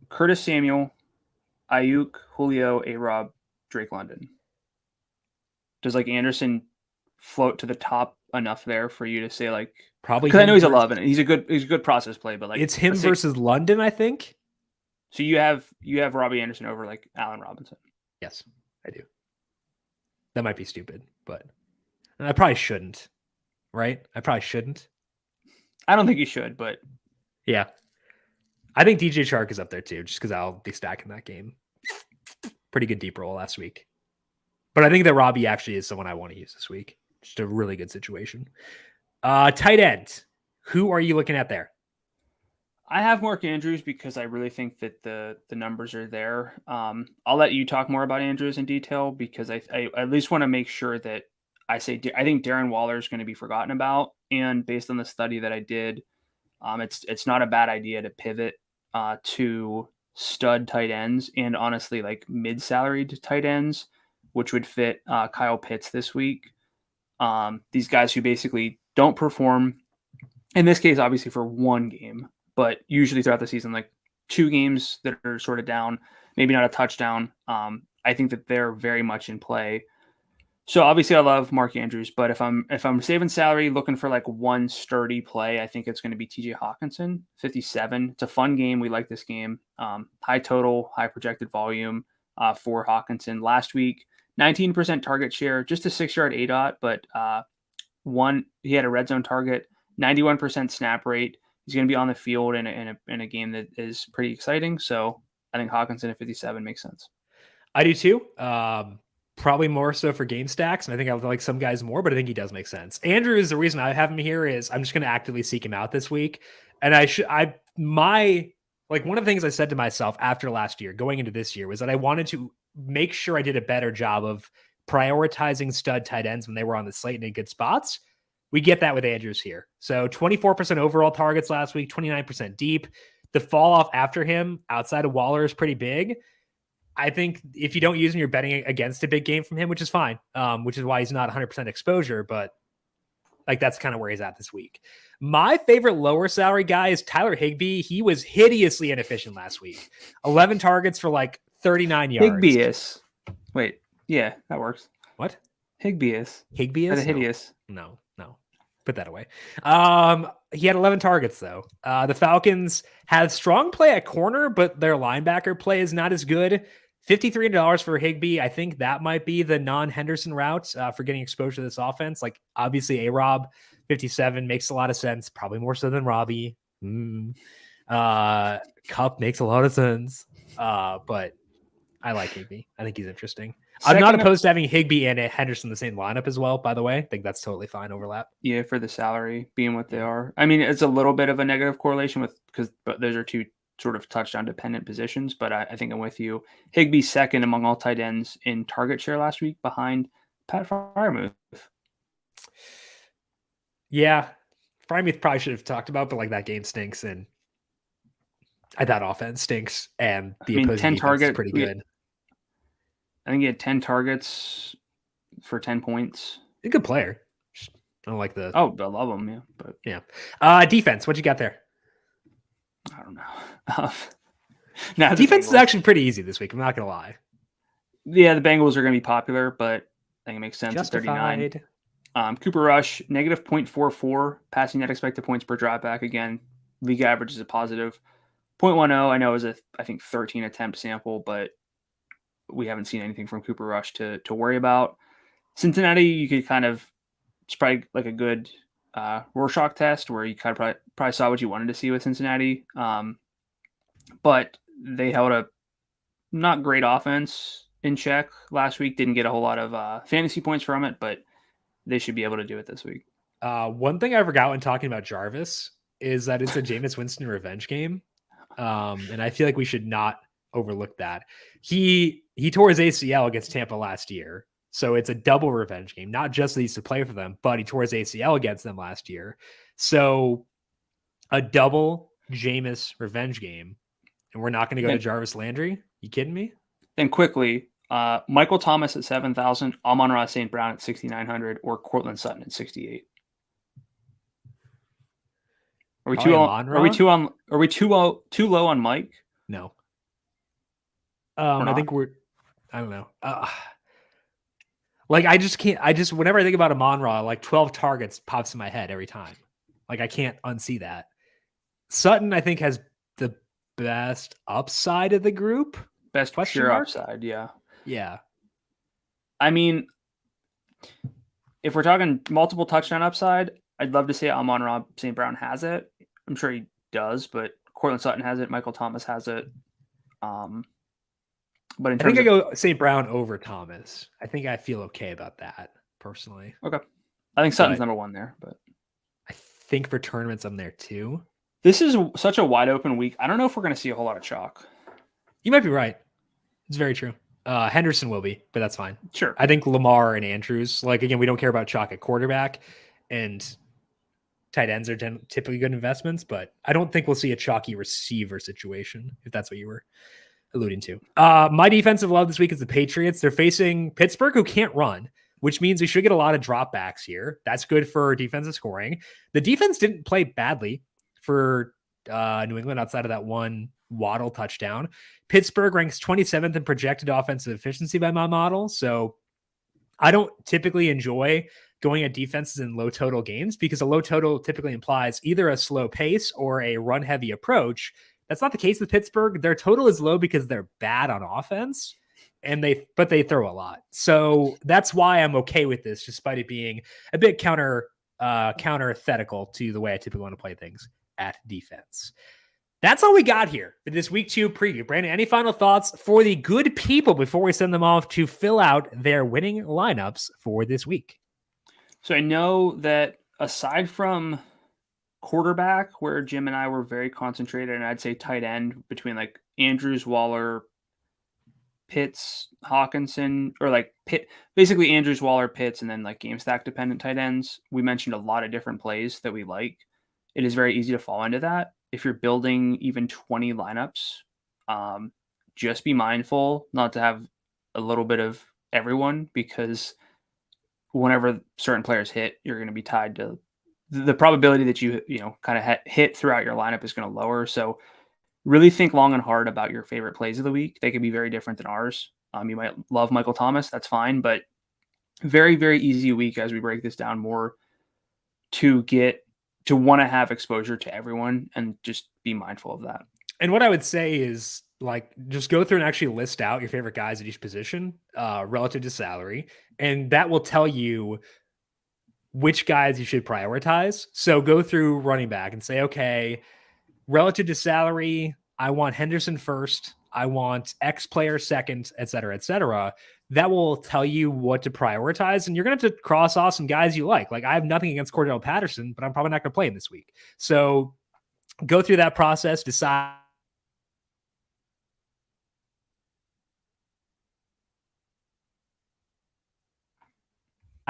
B: Curtis Samuel, Ayuk, Julio, A-Rob, Drake London. Does Anderson float to the top enough there for you to say
A: probably?
B: Because I know he's 11. He's a good process play, but
A: it's him versus London, I think.
B: So you have Robbie Anderson over Allen Robinson.
A: Yes, I do. That might be stupid, but I probably shouldn't. Right? I probably shouldn't.
B: I don't think you should, but
A: yeah. I think DJ Chark is up there too, just because I'll be stacking that game. Pretty good deep roll last week. But I think that Robbie actually is someone I want to use this week. Just a really good situation. Tight end. Who are you looking at there?
B: I have Mark Andrews because I really think that the numbers are there. I'll let you talk more about Andrews in detail because I at least want to make sure that I think Darren Waller is going to be forgotten about. And based on the study that I did, it's not a bad idea to pivot to stud tight ends and honestly mid-salaried tight ends, which would fit Kyle Pitts this week. These guys who basically don't perform, in this case, obviously for one game, but usually throughout the season, 2 games that are sort of down, maybe not a touchdown. I think that they're very much in play. So obviously I love Mark Andrews, but if I'm saving salary, looking for one sturdy play, I think it's going to be TJ Hawkinson, 57. It's a fun game. We like this game. High total, high projected volume for Hawkinson. Last week, 19% target share, just a 6-yard ADOT, but he had a red zone target, 91% snap rate. He's going to be on the field in a game that is pretty exciting. So I think Hawkinson at 57 makes sense.
A: I do too. Probably more so for game stacks, and I think I would like some guys more, but I think he does make sense. Andrew is the reason I have him here is I'm just going to actively seek him out this week. And one of the things I said to myself after last year, going into this year, was that I wanted to make sure I did a better job of prioritizing stud tight ends when they were on the slate and in good spots. We get that with Andrews here. So 24% overall targets last week, 29% deep. The fall off after him outside of Waller is pretty big. I think if you don't use him, you're betting against a big game from him, which is fine, which is why he's not 100% exposure, but that's kind of where he's at this week. My favorite lower salary guy is Tyler Higbee. He was hideously inefficient last week. 11 targets for 39 yards.
B: Higbee-is. Wait, yeah, that works.
A: What?
B: Higbee-is.
A: Higbee-is?
B: Hideous.
A: No. Put that away. He had 11 targets, though. The Falcons had strong play at corner, but their linebacker play is not as good. $53 for Higbee. I think that might be the non-Henderson route for getting exposure to this offense. Obviously, A-Rob, 57 makes a lot of sense, probably more so than Robbie. Cup makes a lot of sense, but I like Higbee. I think he's interesting. I'm not opposed to having Higbee and Henderson in the same lineup as well, by the way. I think that's totally fine overlap.
B: Yeah, for the salary being what they are. I mean, it's a little bit of a negative correlation but those are two sort of touchdown dependent positions, but I think I'm with you. Higbee second among all tight ends in target share last week behind Pat Freiermuth.
A: Yeah. Freiermuth probably should have talked about, but like that game stinks and that offense stinks and the opposing defense is pretty good.
B: I think he had 10 targets for 10 points.
A: A good player. I don't like the...
B: Oh, I love him, yeah. But
A: yeah. Defense, what you got there?
B: I don't know. Now
A: defense is actually pretty easy this week. I'm not going to lie.
B: Yeah, the Bengals are going to be popular, but I think it makes sense.
A: Justified.
B: At 39. Cooper Rush, negative 0.44, passing net expected points per dropback. Again, league average is a positive. 0.10, I know is I think 13 attempt sample, but we haven't seen anything from Cooper Rush to worry about. Cincinnati, you could kind of, it's probably like a good Rorschach test where you kind of probably saw what you wanted to see with Cincinnati. But they held a not great offense in check last week. Didn't get a whole lot of fantasy points from it, but they should be able to do it this week.
A: One thing I forgot when talking about Jarvis is that it's a Jameis Winston revenge game. And I feel like we should not overlook that. He tore his ACL against Tampa last year. So it's a double revenge game, not just that he used to play for them, but he tore his ACL against them last year. So a double Jameis revenge game. And we're not going to go to Jarvis Landry? You kidding me?
B: And quickly, Michael Thomas at 7,000, Amon-Ra St. Brown at 6,900, or Cortland Sutton at 68. Are we too low on Mike?
A: No. I think I don't know. Like I just can't. Whenever I think about Amon-Ra, like 12 targets pops in my head every time. Like I can't unsee that. Sutton, I think, has the best upside of the group.
B: Best pure upside, yeah.
A: Yeah.
B: I mean, if we're talking multiple touchdown upside, I'd love to say Amon-Ra St. Brown has it. I'm sure he does, but Cortland Sutton has it. Michael Thomas has it. But I
A: go St. Brown over Thomas. I think I feel okay about that personally.
B: Okay. I think Sutton's number one there, but
A: I think for tournaments I'm there too.
B: This is such a wide open week. I don't know if we're going to see a whole lot of chalk.
A: You might be right. It's very true. Henderson will be, but that's fine.
B: Sure.
A: I think Lamar and Andrews, like, again, we don't care about chalk at quarterback, and tight ends are typically good investments, but I don't think we'll see a chalky receiver situation, if that's what you were alluding to. My defensive love this week is the Patriots. They're facing Pittsburgh, who can't run, which means we should get a lot of dropbacks here. That's good for defensive scoring. The defense didn't play badly for New England outside of that one Waddle touchdown. Pittsburgh ranks 27th in projected offensive efficiency by my model. So I don't typically enjoy going at defenses in low total games because a low total typically implies either a slow pace or a run heavy approach. That's not the case with Pittsburgh. Their total is low because they're bad on offense but they throw a lot. So that's why I'm okay with this, despite it being a bit counterthetical to the way I typically want to play things at defense. That's all we got here for this week 2 preview. Brandon, any final thoughts for the good people before we send them off to fill out their winning lineups for this week?
B: So I know that aside from quarterback, where Jim and I were very concentrated, and I'd say tight end between like Andrews, Waller, Pitts, Hawkinson, or like basically Andrews, Waller, Pitts, and then like game stack dependent tight ends. We mentioned a lot of different plays that we like. It is very easy to fall into that. If you're building even 20 lineups, just be mindful not to have a little bit of everyone, because whenever certain players hit, you're going to be tied to the probability that you kind of hit throughout your lineup is going to lower. So really think long and hard about your favorite plays of the week. They could be very different than ours. You might love Michael Thomas. That's fine. But very, very easy week as we break this down more to want to have exposure to everyone and just be mindful of that.
A: And what I would say is, like, just go through and actually list out your favorite guys at each position relative to salary. And that will tell you which guys you should prioritize. So go through running back and say, okay, relative to salary, I want Henderson first. I want X player second, et cetera, et cetera. That will tell you what to prioritize. And you're going to have to cross off some guys you like. Like, I have nothing against Cordell Patterson, but I'm probably not going to play him this week. So go through that process, decide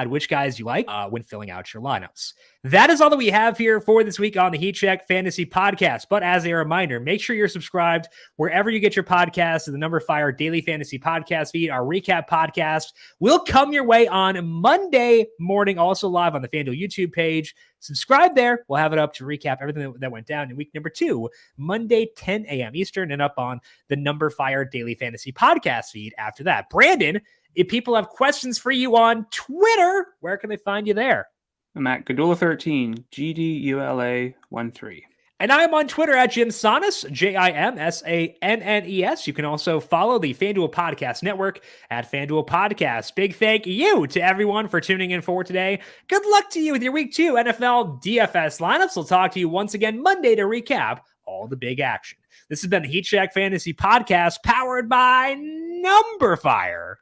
A: which guys you like when filling out your lineups. That is all that we have here for this week on the Heat Check Fantasy Podcast. But as a reminder, make sure you're subscribed wherever you get your podcasts to the numberFire Daily Fantasy Podcast feed. Our recap podcast will come your way on Monday morning, also live on the FanDuel YouTube page. Subscribe there. We'll have it up to recap everything that went down in week number 2, Monday, 10 a.m. Eastern, and up on the numberFire Daily Fantasy Podcast feed after that. Brandon, if people have questions for you on Twitter, where can they find you there?
B: I'm at Gadula13, GDULA13.
A: And I'm on Twitter at Jim Sannes, JIMSANNES. You can also follow the FanDuel Podcast Network at FanDuel Podcast. Big thank you to everyone for tuning in for today. Good luck to you with your Week 2 NFL DFS lineups. We'll talk to you once again Monday to recap all the big action. This has been the Heat Check Fantasy Podcast, powered by numberFire.